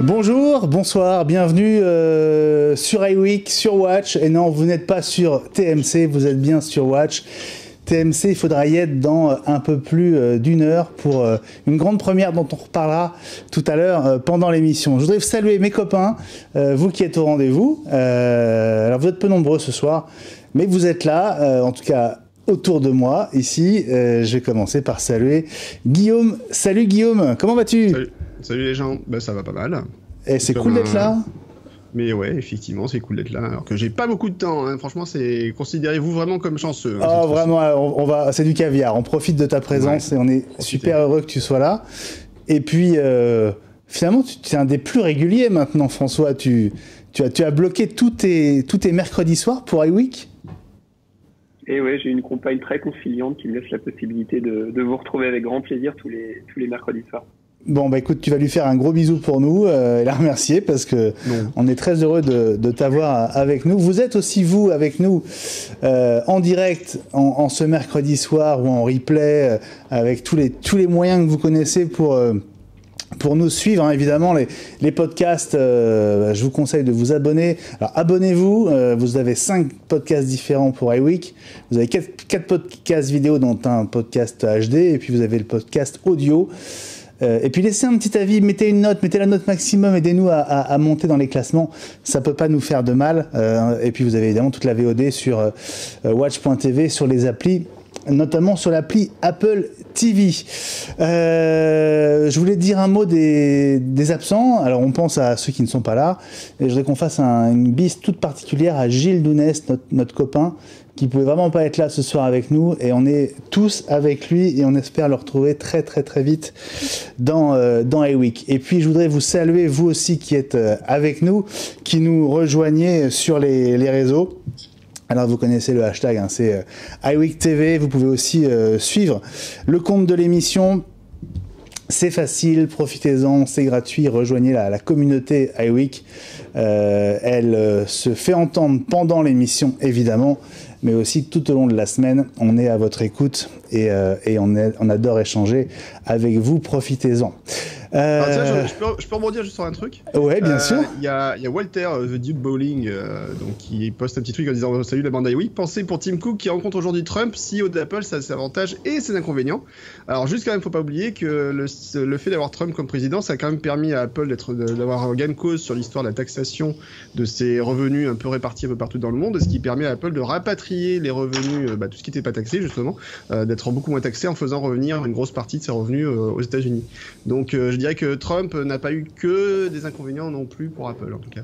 Bonjour, bonsoir, bienvenue sur iWeek, sur Watch. Et non, vous n'êtes pas sur TMC, vous êtes bien sur Watch. TMC, il faudra y être dans un peu plus d'une heure pour une grande première dont on reparlera tout à l'heure pendant l'émission. Je voudrais saluer mes copains, vous qui êtes au rendez-vous. Alors vous êtes peu nombreux ce soir, mais vous êtes là, en tout cas autour de moi, ici. Je vais commencer par saluer Guillaume. Salut Guillaume, comment vas-tu ? Salut les gens, bah, ça va pas mal. Et c'est cool d'être là. Mais ouais, effectivement, c'est cool d'être là. Alors que j'ai pas beaucoup de temps, hein. Franchement, considérez-vous vraiment comme chanceux. Hein, oh, vraiment, c'est du caviar. On profite de ta présence et on est super heureux que tu sois là. Et puis, finalement, tu es un des plus réguliers maintenant, François. Tu as bloqué tous tes mercredis soirs pour iWeek. Et ouais, j'ai une compagne très conciliante qui me laisse la possibilité de vous retrouver avec grand plaisir tous les mercredis soirs. Bon, bah écoute, tu vas lui faire un gros bisou pour nous et la remercier parce que on est très heureux de t'avoir avec nous. Vous êtes aussi, vous, avec nous en direct en ce mercredi soir ou en replay avec tous les moyens que vous connaissez pour nous suivre, hein. Évidemment, les podcasts, je vous conseille de vous abonner. Alors, abonnez-vous. Vous avez 5 podcasts différents pour iWeek. Vous avez 4 podcasts vidéo, dont un podcast HD, et puis vous avez le podcast audio. Et puis laissez un petit avis, mettez la note maximum, aidez-nous à monter dans les classements, ça peut pas nous faire de mal. Et puis vous avez évidemment toute la VOD sur watch.tv, sur les applis, notamment sur l'appli Apple TV. Je voulais dire un mot des absents. Alors on pense à ceux qui ne sont pas là, et je voudrais qu'on fasse une bise toute particulière à Gilles Dounès, notre copain, qui pouvait vraiment pas être là ce soir avec nous, et on est tous avec lui et on espère le retrouver très très très vite dans iWeek. Et puis je voudrais vous saluer, vous aussi qui êtes avec nous, qui nous rejoignez sur les réseaux. Alors vous connaissez le hashtag, hein, c'est iWeek TV. Vous pouvez aussi suivre le compte de l'émission. C'est facile, profitez-en, c'est gratuit, rejoignez la communauté iWeek. Elle se fait entendre pendant l'émission, évidemment, mais aussi tout au long de la semaine. On est à votre écoute et on adore échanger avec vous, profitez-en. Alors, je peux rebondir juste sur un truc. Ouais, bien sûr. Il y a Walter, The Dude Bowling, donc, qui poste un petit truc en disant « Salut la bande iWeek, pensez pour Tim Cook qui rencontre aujourd'hui Trump, CEO d'Apple, ça a ses avantages et ses inconvénients. » Alors juste quand même, faut pas oublier que le fait d'avoir Trump comme président, ça a quand même permis à Apple d'avoir gain de cause sur l'histoire de la taxation de ses revenus un peu répartis un peu partout dans le monde, ce qui permet à Apple de rapatrier les revenus, tout ce qui n'était pas taxé justement, d'être beaucoup moins taxé en faisant revenir une grosse partie de ses revenus aux États-Unis. Donc je dirais que Trump n'a pas eu que des inconvénients non plus pour Apple en tout cas.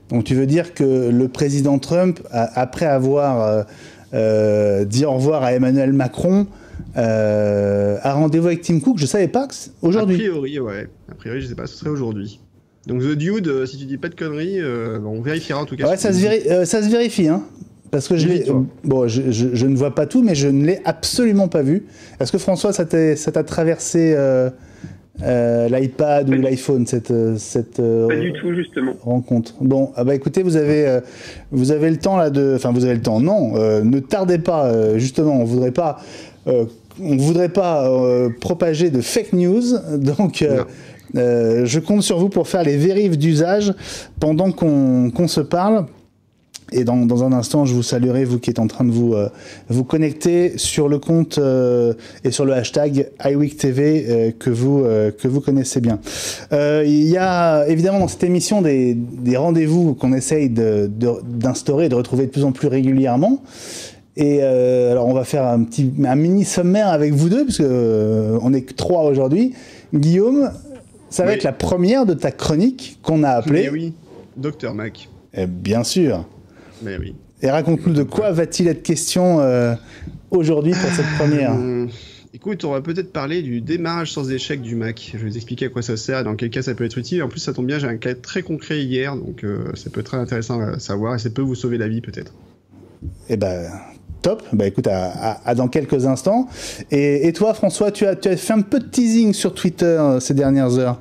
Donc tu veux dire que le président Trump, après avoir dit au revoir à Emmanuel Macron, a rendez-vous avec Tim Cook? Je savais pas que aujourd'hui. A priori, ouais. A priori, je sais pas, ce serait aujourd'hui. Donc The Dude, si tu dis pas de conneries, on vérifiera en tout cas. Ouais, ça se vérifie, hein. Parce que je ne vois pas tout, mais je ne l'ai absolument pas vu. Est-ce que François, ça t'a traversé l'iPad ou l'iPhone, cette pas du tout, justement. rencontre? Bon, écoutez, vous avez le temps là enfin vous avez le temps. Non, ne tardez pas. Justement, on voudrait pas propager de fake news. Donc, je compte sur vous pour faire les vérifs d'usage pendant qu'on se parle. Et dans un instant, je vous saluerai, vous qui êtes en train de vous connecter sur le compte et sur le hashtag iWeekTV que vous connaissez bien. Il y a évidemment dans cette émission des rendez-vous qu'on essaye d'instaurer et de retrouver de plus en plus régulièrement. Et alors on va faire un mini sommaire avec vous deux, parce que on est que 3 aujourd'hui. Guillaume, ça va être la première de ta chronique qu'on a appelée. Mais oui, Dr Mac. Bien sûr. Mais oui. Et raconte-nous de quoi va-t-il être question aujourd'hui pour cette première. Écoute, on va peut-être parler du démarrage sans échec du Mac. Je vais vous expliquer à quoi ça sert et dans quel cas ça peut être utile. En plus, ça tombe bien, j'ai un cas très concret hier, donc ça peut être très intéressant à savoir et ça peut vous sauver la vie peut-être. Eh ben, Top, bah écoute, à dans quelques instants. Et toi, François, tu as fait un peu de teasing sur Twitter ces dernières heures.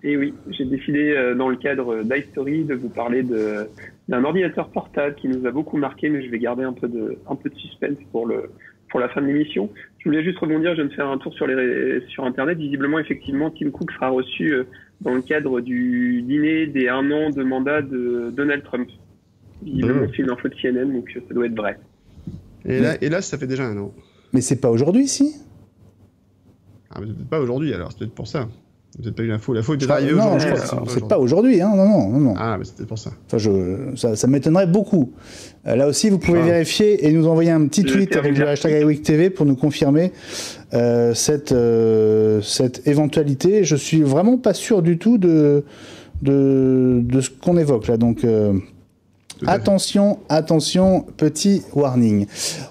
Et oui, j'ai décidé dans le cadre d'iStory de vous parler d'un ordinateur portable qui nous a beaucoup marqué, mais je vais garder un peu de suspense pour la fin de l'émission. Je voulais juste rebondir, je viens de faire un tour sur Internet. Visiblement, effectivement, Tim Cook sera reçu dans le cadre du dîner des 1 an de mandat de Donald Trump. Visiblement, c'est une info de CNN, donc ça doit être vrai. Et là, ça fait déjà 1 an. Mais c'est pas aujourd'hui, si? Ah, mais peut-être pas aujourd'hui, alors, c'est peut-être pour ça. C'est peut-être pas eu l'info. L'info est peut-être arrivée aujourd'hui. Non, c'est pas aujourd'hui, hein. Non. Ah, mais c'est peut-être pour ça. Enfin, ça m'étonnerait beaucoup. Là aussi, vous pouvez vérifier et nous envoyer un petit tweet avec le hashtag iWeekTV pour nous confirmer cette éventualité. Je suis vraiment pas sûr du tout de ce qu'on évoque là, donc attention, petit warning.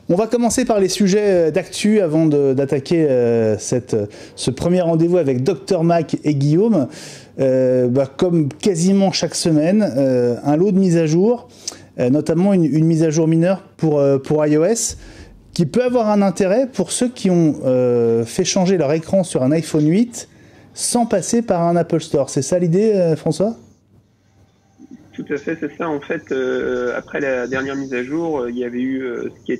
On va commencer par les sujets d'actu avant d'attaquer ce premier rendez-vous avec Dr Mac et Guillaume. Comme quasiment chaque semaine, un lot de mises à jour, notamment une mise à jour mineure pour iOS, qui peut avoir un intérêt pour ceux qui ont fait changer leur écran sur un iPhone 8 sans passer par un Apple Store. C'est ça l'idée, François ? Tout à fait, c'est ça. En fait, après la dernière mise à jour, il y avait eu ce qui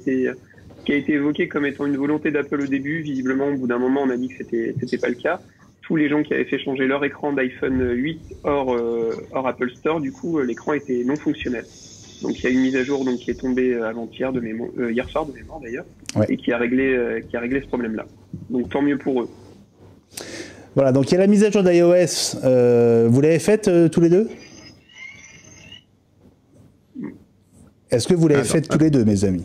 a été évoqué comme étant une volonté d'Apple au début. Visiblement, au bout d'un moment, on a dit que c'était pas le cas. Tous les gens qui avaient fait changer leur écran d'iPhone 8 hors Apple Store, du coup, l'écran était non fonctionnel. Donc, il y a une mise à jour qui est tombée avant-hier hier soir de mémoire d'ailleurs, et qui a réglé ce problème-là. Donc, tant mieux pour eux. Voilà. Donc, il y a la mise à jour d'iOS. Vous l'avez faite tous les deux ? Est-ce que vous l'avez faite tous les deux, mes amis ?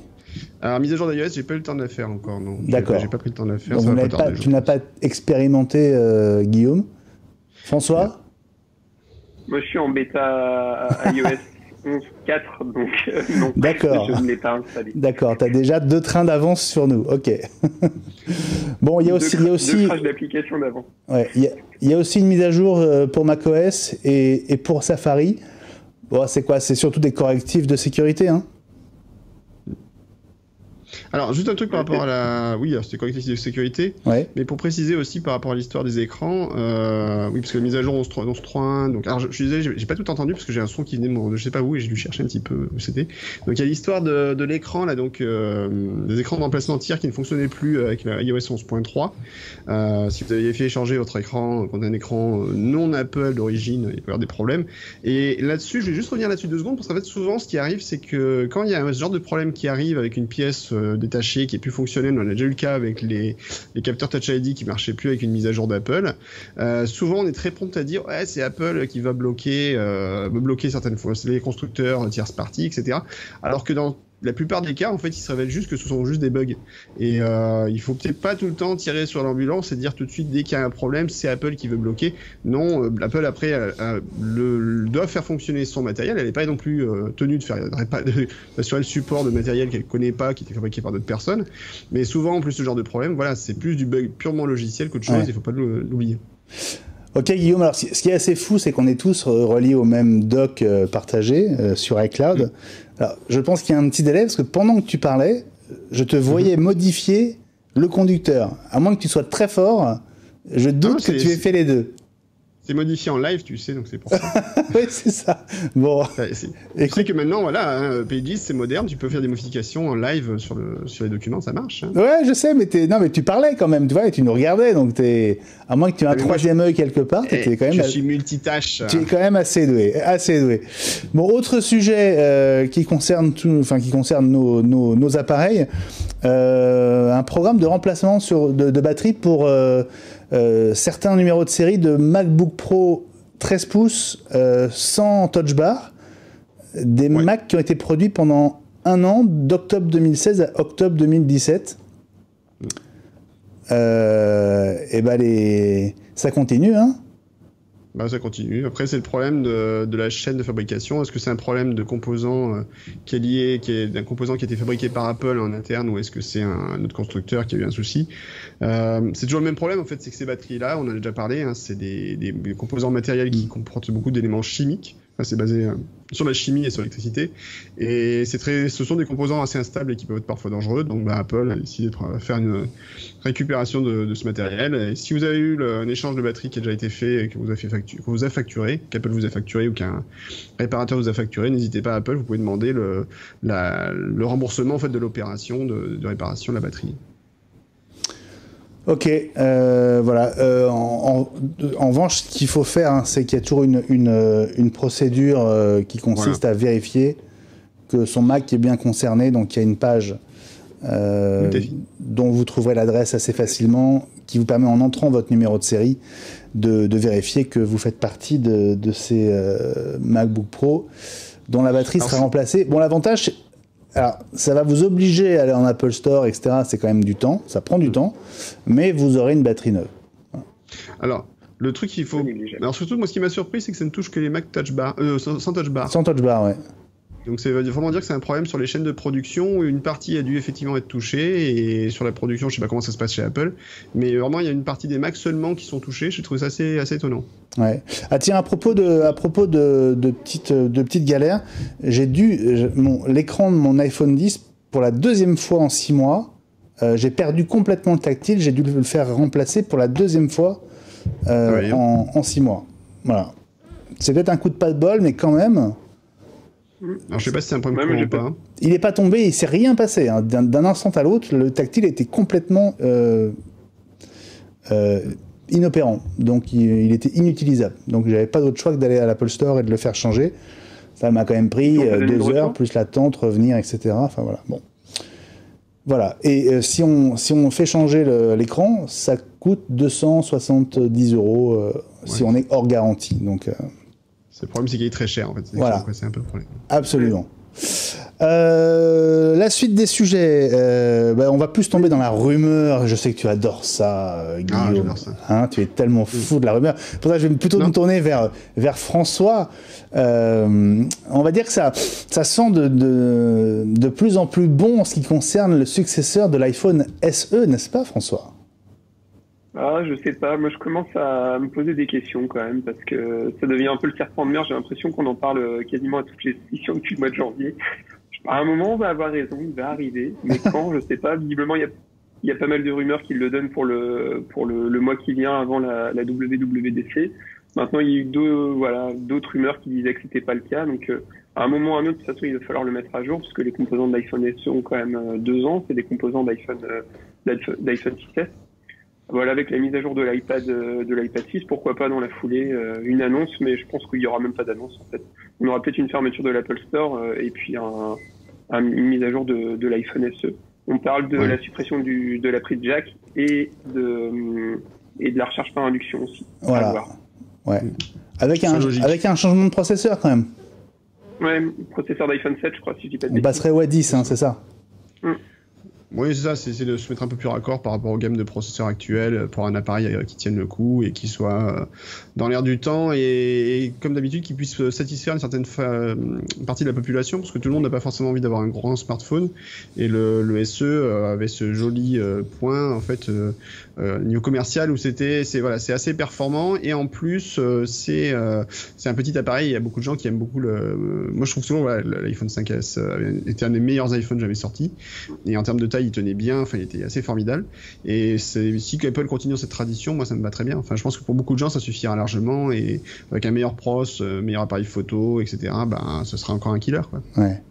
Alors, mise à jour d'iOS, j'ai pas eu le temps de la faire encore, non. D'accord. J'ai pas pris le temps de la faire. Donc tu n'as pas expérimenté, Guillaume ? François ? Moi, je suis en bêta iOS 11.4, donc non. D'accord. Je ne l'ai pas installé. D'accord, tu as déjà 2 trains d'avance sur nous. Ok. Bon, il y a aussi... 2 crashs d'application d'avant. Ouais, il y a aussi une mise à jour pour macOS et pour Safari. Bon, c'est quoi ? C'est surtout des correctifs de sécurité, hein ? Alors, juste un truc par rapport à la... Oui, c'était correctif de sécurité, mais pour préciser aussi par rapport à l'histoire des écrans, oui, parce que la mise à jour 11.1, donc, alors je suis désolé, j'ai pas tout entendu, parce que j'ai un son qui venait de je sais pas où, et j'ai dû chercher un petit peu où c'était. Donc, il y a l'histoire de l'écran, là, donc, des écrans de remplacement tiers qui ne fonctionnaient plus avec la iOS 11.3. Si vous aviez fait changer votre écran, quand un écran non Apple d'origine, il peut y avoir des problèmes. Et là-dessus, je vais juste revenir là-dessus 2 secondes, parce qu'en fait, souvent, ce qui arrive, c'est que quand il y a ce genre de problème qui arrive avec une pièce détaché qui est plus fonctionnel, on a déjà eu le cas avec les capteurs Touch ID qui marchaient plus avec une mise à jour d'Apple. Souvent on est très prompt à dire c'est Apple qui va bloquer certaines fois les constructeurs tierce party, etc. Alors que dans la plupart des cas, en fait, il se révèle juste que ce sont juste des bugs. Et il faut peut-être pas tout le temps tirer sur l'ambulance et dire tout de suite, dès qu'il y a un problème, c'est Apple qui veut bloquer. Non, Apple, après, doit faire fonctionner son matériel. Elle n'est pas non plus tenue d'assurer le support de matériel qu'elle connaît pas, qui était fabriqué par d'autres personnes. Mais souvent, en plus, ce genre de problème, voilà, c'est plus du bug purement logiciel qu'autre chose, il faut pas l'oublier. Ok, Guillaume, alors ce qui est assez fou, c'est qu'on est tous reliés au même doc partagé sur iCloud. Alors, je pense qu'il y a un petit délai, parce que pendant que tu parlais, je te voyais modifier le conducteur. À moins que tu sois très fort, je doute que tu aies fait les deux. C'est modifié en live, tu sais, donc c'est pour ça. Oui, c'est ça. Bon. Tu sais que maintenant, voilà, Pages, c'est moderne, tu peux faire des modifications en live sur les documents, ça marche. Hein. Ouais, je sais, mais tu parlais quand même, tu vois, et tu nous regardais, donc à moins que tu aies un troisième œil quelque part, t'étais quand même... Je suis multitâche. Tu es quand même assez doué, assez doué. Bon, autre sujet qui concerne nos appareils, un programme de remplacement de batterie pour... certains numéros de série de MacBook Pro 13 pouces sans touch bar, des Mac qui ont été produits pendant 1 an, d'octobre 2016 à octobre 2017. Ça continue, hein? Bah, ça continue. Après, c'est le problème de la chaîne de fabrication. Est-ce que c'est un problème de composant qui est d'un composant qui a été fabriqué par Apple en interne, ou est-ce que c'est un autre constructeur qui a eu un souci? C'est toujours le même problème, en fait, c'est que ces batteries-là, on en a déjà parlé, hein, c'est des composants matériels qui comportent beaucoup d'éléments chimiques, Enfin, c'est basé sur la chimie et sur l'électricité. Et ce sont des composants assez instables et qui peuvent être parfois dangereux. Donc Apple a décidé de faire une récupération de ce matériel. Et si vous avez eu un échange de batterie qui a déjà été fait et que vous a facturé, qu'Apple vous a facturé ou qu'un réparateur vous a facturé, n'hésitez pas à Apple, vous pouvez demander le remboursement en fait, de l'opération de réparation de la batterie. Ok, voilà. En revanche, ce qu'il faut faire, hein, c'est qu'il y a toujours une procédure qui consiste à vérifier que son Mac est bien concerné. Donc, il y a une page dont vous trouverez l'adresse assez facilement, qui vous permet, en entrant votre numéro de série, de vérifier que vous faites partie de ces MacBook Pro dont la batterie sera remplacée. Bon, l'avantage, alors, ça va vous obliger à aller en Apple Store, etc. C'est quand même du temps, ça prend du temps, mais vous aurez une batterie neuve. Voilà. Alors, le truc qu'il faut... Alors surtout, moi, ce qui m'a surpris, c'est que ça ne touche que les Mac Touch Bar, sans Touch Bar. Sans Touch Bar, ouais. Donc ça veut vraiment dire que c'est un problème sur les chaînes de production où une partie a dû effectivement être touchée, et sur la production, je sais pas comment ça se passe chez Apple, mais vraiment, il y a une partie des Macs seulement qui sont touchés. Je trouve ça assez étonnant. Ouais. Ah tiens, à propos de petites galères, l'écran de mon iPhone 10, pour la deuxième fois en 6 mois, j'ai perdu complètement le tactile, j'ai dû le faire remplacer pour la deuxième fois en 6 mois. Voilà. C'est peut-être un coup de pas de bol, mais quand même... Alors je sais pas si c'est un problème courant ou pas. Il n'est pas tombé, il s'est rien passé. Hein. D'un instant à l'autre, le tactile était complètement... inopérant, donc il était inutilisable. Donc j'avais pas d'autre choix que d'aller à l'Apple Store et de le faire changer. Ça m'a quand même pris 2 heures, plus l'attente, revenir, etc. Enfin voilà, bon. Voilà, et si on fait changer l'écran, ça coûte 270 € si on est hors garantie. Donc, le problème, c'est qu'il est très cher, en fait. Voilà. C'est un peu le problème. Absolument. La suite des sujets, on va plus tomber dans la rumeur. Je sais que tu adores ça, Guillaume. Ah, j'adore ça. Hein, tu es tellement fou de la rumeur. Pour ça, je vais plutôt me tourner vers François. On va dire que ça sent de plus en plus bon en ce qui concerne le successeur de l'iPhone SE, n'est-ce pas, François? Ah, je sais pas. Moi, je commence à me poser des questions quand même, parce que ça devient un peu le serpent de mer. J'ai l'impression qu'on en parle quasiment à toutes les émissions depuis le mois de janvier. À un moment, on va avoir raison, il va arriver, mais quand, je sais pas. Visiblement, il y a pas mal de rumeurs qui le donnent pour le mois qui vient avant la WWDC. Maintenant, il y a eu d'autres rumeurs qui disaient que c'était pas le cas. Donc, à un moment ou à un autre, de toute façon, il va falloir le mettre à jour, parce que les composants de l'iPhone SE ont quand même 2 ans. C'est des composants d'iPhone 6S. Voilà, avec la mise à jour de l'iPad 6, pourquoi pas dans la foulée une annonce, mais je pense qu'il y aura même pas d'annonce en fait. On aura peut-être une fermeture de l'Apple Store et puis une mise à jour de l'iPhone SE. On parle de la suppression de la prise jack et de la recharge par induction aussi. Voilà. Ouais. Avec un changement de processeur quand même. Ouais, processeur d'iPhone 7, je crois, si je dis pas de bêtises. On passerait au A10, hein, c'est ça. Oui, c'est ça, c'est de se mettre un peu plus raccord par rapport aux gammes de processeurs actuels pour un appareil qui tienne le coup et qui soit dans l'air du temps et comme d'habitude qui puisse satisfaire une certaine partie de la population, parce que tout le monde n'a pas forcément envie d'avoir un grand smartphone, et le SE avait ce joli point en fait niveau commercial où c'est assez performant, et en plus c'est un petit appareil. Il y a beaucoup de gens qui aiment beaucoup moi je trouve souvent l'iPhone 5S était un des meilleurs iPhones jamais sortis, et en termes de taille il tenait bien, enfin il était assez formidable, et si Apple continue dans cette tradition, moi ça me va très bien. Enfin je pense que pour beaucoup de gens ça suffira largement, et avec un meilleur pros, meilleur appareil photo, etc., ce sera encore un killer, quoi. Ouais.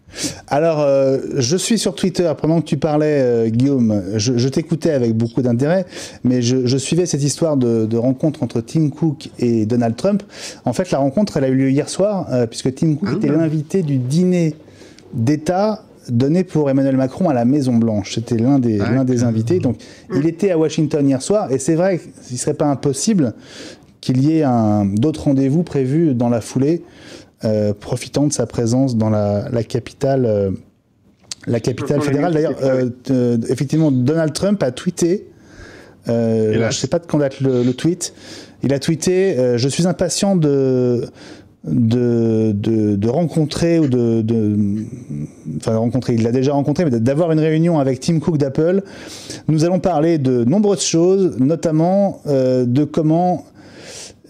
Alors je suis sur Twitter pendant que tu parlais, Guillaume, je t'écoutais avec beaucoup d'intérêt, mais je suivais cette histoire de rencontre entre Tim Cook et Donald Trump. En fait la rencontre elle a eu lieu hier soir, puisque Tim Cook était l'invité du dîner d'État donné pour Emmanuel Macron à la Maison Blanche. C'était l'un des invités. Donc, il était à Washington hier soir, et c'est vrai qu'il ne serait pas impossible qu'il y ait d'autres rendez-vous prévus dans la foulée, profitant de sa présence dans la capitale fédérale. D'ailleurs, effectivement, Donald Trump a tweeté, je ne sais pas de quand date le tweet, il a tweeté « Je suis impatient de rencontrer rencontrer, il l'a déjà rencontré, mais d'avoir une réunion avec Tim Cook d'Apple. Nous allons parler de nombreuses choses, notamment de comment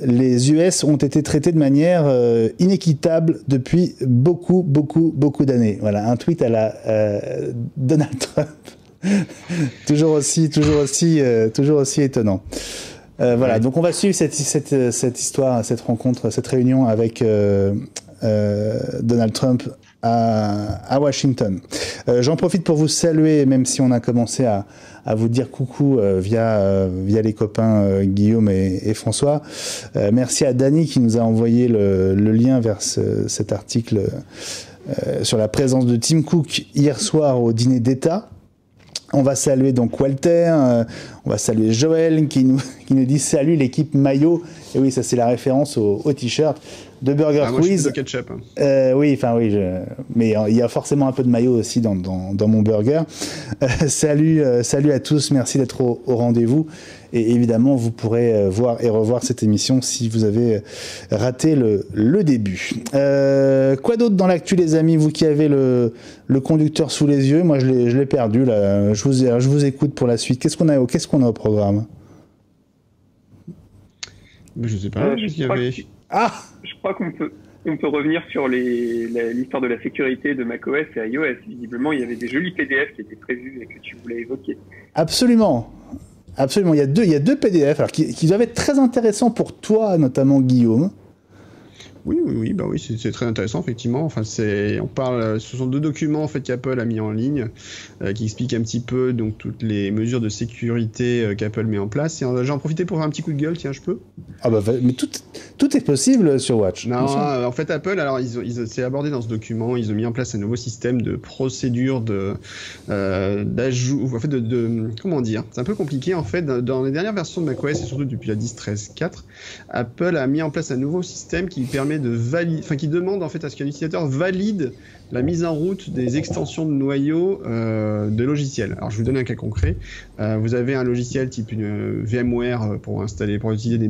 les US ont été traités de manière inéquitable depuis beaucoup d'années. Voilà, un tweet à la Donald Trump. toujours aussi étonnant. Voilà, donc on va suivre cette histoire, cette rencontre, cette réunion avec Donald Trump à Washington. J'en profite pour vous saluer, même si on a commencé à vous dire coucou via les copains Guillaume et François. Merci à Dany qui nous a envoyé le lien vers cet article sur la présence de Tim Cook hier soir au dîner d'État. On va saluer donc Walter, on va saluer Joël qui nous dit salut l'équipe maillot. Et oui, ça c'est la référence au t-shirt de Burger Quiz. Moi, je suis de ketchup. Oui, mais il y a forcément un peu de maillot aussi dans mon burger. Salut à tous, merci d'être au rendez-vous. Et évidemment, vous pourrez voir et revoir cette émission si vous avez raté le début. Quoi d'autre dans l'actu, les amis, vous qui avez le conducteur sous les yeux? Moi, je l'ai perdu là. Je vous écoute pour la suite. Qu'est-ce qu'on a au programme? Je sais pas. Je crois qu'on peut revenir sur l'histoire de la sécurité de macOS et iOS. Visiblement, il y avait des jolis PDF qui étaient prévus et que tu voulais évoquer. Absolument. Il y a deux PDF alors, qui doivent être très intéressants pour toi, notamment Guillaume. Oui, c'est très intéressant effectivement. Enfin, ce sont deux documents en fait qu'Apple a mis en ligne, qui expliquent un petit peu donc toutes les mesures de sécurité qu'Apple met en place. Et j'en profité pour faire un petit coup de gueule, tiens, je peux. Ah bah, mais tout est possible sur Watch. Non, en fait Apple, alors c'est abordé dans ce document. Ils ont mis en place un nouveau système de procédure d'ajout. En fait, comment dire, c'est un peu compliqué en fait. Dans les dernières versions de macOS et surtout depuis la 10.13.4, Apple a mis en place un nouveau système qui permet qui demande en fait à ce qu'un utilisateur valide la mise en route des extensions de noyaux de logiciels. Alors je vous donne un cas concret. Vous avez un logiciel type une VMware pour utiliser des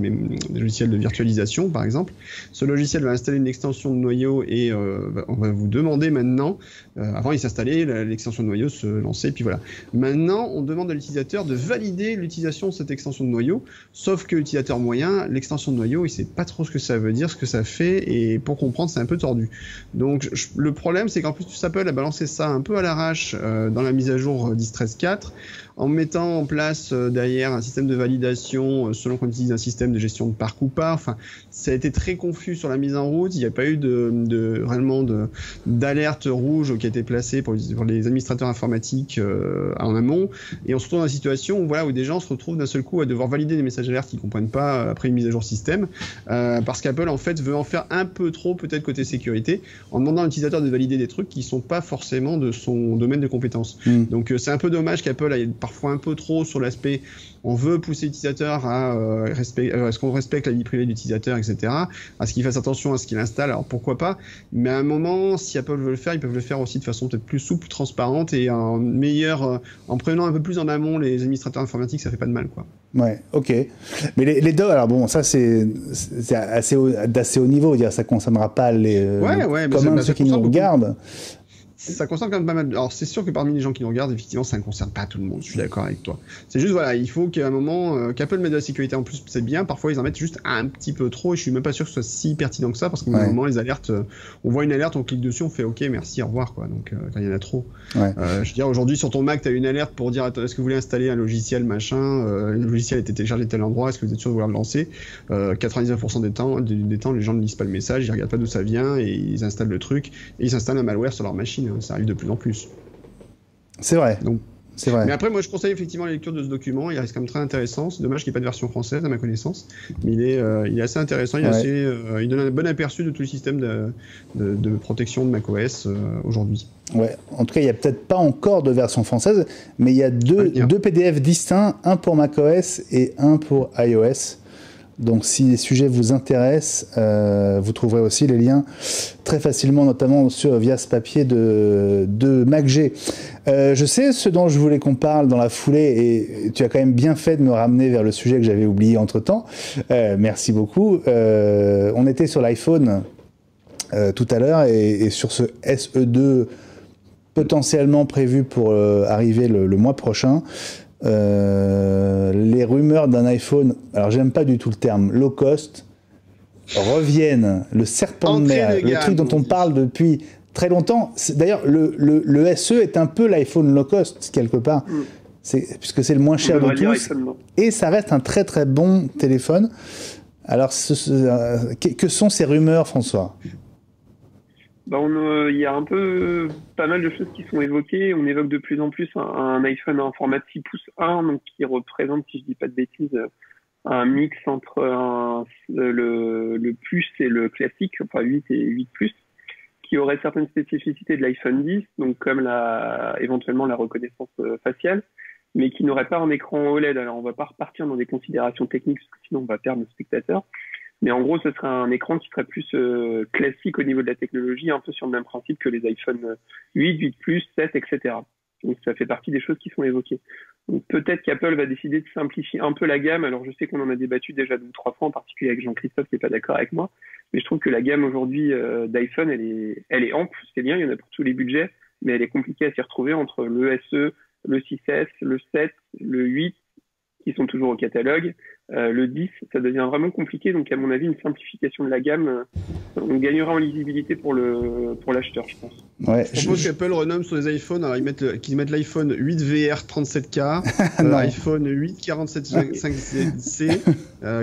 logiciels de virtualisation par exemple. Ce logiciel va installer une extension de noyau et on va vous demander maintenant, avant il s'installait, l'extension de noyau se lançait, puis voilà. Maintenant on demande à l'utilisateur de valider l'utilisation de cette extension de noyau, sauf que l'utilisateur moyen, l'extension de noyau, il sait pas trop ce que ça veut dire, ce que ça fait, et pour comprendre c'est un peu tordu. Donc le problème c'est qu'en plus Apple a balancé ça un peu à l'arrache dans la mise à jour 10.13.4 en mettant en place derrière un système de validation selon qu'on utilise un système de gestion de parc ou pas. Enfin, ça a été très confus sur la mise en route. Il n'y a pas eu réellement d'alerte rouge qui a été placée pour les administrateurs informatiques en amont. Et on se retrouve dans une situation où des gens se retrouvent d'un seul coup à devoir valider des messages alertes qu'ils ne comprennent pas après une mise à jour système parce qu'Apple en fait veut en faire un peu trop peut-être côté sécurité en demandant à l'utilisateur de valider des trucs qui ne sont pas forcément de son domaine de compétences. Donc c'est un peu dommage qu'Apple aille parfois un peu trop sur l'aspect on veut pousser l'utilisateur à ce qu'on respecte la vie privée de l'utilisateur, etc., à ce qu'il fasse attention à ce qu'il installe, alors pourquoi pas, mais à un moment, si Apple veut le faire, ils peuvent le faire aussi de façon peut-être plus souple, plus transparente et en prenant un peu plus en amont les administrateurs informatiques, ça fait pas de mal, quoi. Ouais, ok. Mais les deux, alors bon, ça c'est d'assez haut niveau, dire ça concernera pas les ceux qui nous regardent. Ça concerne quand même pas mal. Alors c'est sûr que parmi les gens qui nous regardent, effectivement, ça ne concerne pas tout le monde. Je suis d'accord avec toi. C'est juste il faut qu'à un moment, qu'Apple mette de la sécurité en plus, c'est bien. Parfois ils en mettent juste un petit peu trop. Et je suis même pas sûr que ce soit si pertinent que ça, parce qu'à un moment les alertes, on voit une alerte, on clique dessus, on fait OK, merci, au revoir, quoi. Donc quand il y en a trop. Ouais. Je veux dire, aujourd'hui sur ton Mac, tu as une alerte pour dire est-ce que vous voulez installer un logiciel machin, le logiciel a été téléchargé à tel endroit, est-ce que vous êtes sûr de vouloir le lancer 99% des temps, les gens ne lisent pas le message, ils regardent pas d'où ça vient et ils installent le truc et ils installent un malware sur leur machine. Ça arrive de plus en plus. C'est vrai. Donc, c'est vrai. Mais après, moi, je conseille effectivement la lecture de ce document. Il reste quand même très intéressant. C'est dommage qu'il n'y ait pas de version française, à ma connaissance. Mais il est assez intéressant. Il donne un bon aperçu de tout le système de protection de macOS aujourd'hui. Ouais. En tout cas, il n'y a peut-être pas encore de version française, mais il y a deux PDF distincts, un pour macOS et un pour iOS. Donc si les sujets vous intéressent, vous trouverez aussi les liens très facilement, notamment via ce papier de MacG. Je sais ce dont je voulais qu'on parle dans la foulée, et tu as quand même bien fait de me ramener vers le sujet que j'avais oublié entre-temps. Merci beaucoup. On était sur l'iPhone tout à l'heure, et sur ce SE2 potentiellement prévu pour arriver le mois prochain. Les rumeurs d'un iPhone, alors j'aime pas du tout le terme low cost, revienne, le serpent de mer, le truc dont on parle depuis très longtemps. D'ailleurs, le SE est un peu l'iPhone low cost, quelque part, puisque c'est le moins cher de tous, et ça reste un très très bon téléphone. Alors, que sont ces rumeurs, François ? Il y a un peu pas mal de choses qui sont évoquées. On évoque de plus en plus un iPhone en format 6 pouces 1, donc qui représente, si je dis pas de bêtises, un mix entre le plus et le classique, enfin 8 et 8 plus, qui aurait certaines spécificités de l'iPhone 10, donc comme éventuellement la reconnaissance faciale, mais qui n'aurait pas un écran OLED. Alors on va pas repartir dans des considérations techniques, parce que sinon on va perdre nos spectateurs. Mais en gros, ce serait un écran qui serait plus classique au niveau de la technologie, un peu sur le même principe que les iPhone 8, 8 plus, 7, etc. Donc ça fait partie des choses qui sont évoquées. Donc peut-être qu'Apple va décider de simplifier un peu la gamme. Alors je sais qu'on en a débattu déjà 2 ou 3 fois, en particulier avec Jean-Christophe qui n'est pas d'accord avec moi. Mais je trouve que la gamme aujourd'hui d'iPhone, elle est ample, c'est bien, il y en a pour tous les budgets, mais elle est compliquée à s'y retrouver entre le SE, le 6S, le 7, le 8, qui sont toujours au catalogue. Le 10, ça devient vraiment compliqué, donc à mon avis, une simplification de la gamme, on gagnera en lisibilité pour l'acheteur, je pense. Ouais, je propose qu'Apple renomme sur les iPhones, alors qu'ils mettent l'iPhone 8 VR 37K, iPhone 8 47.5C,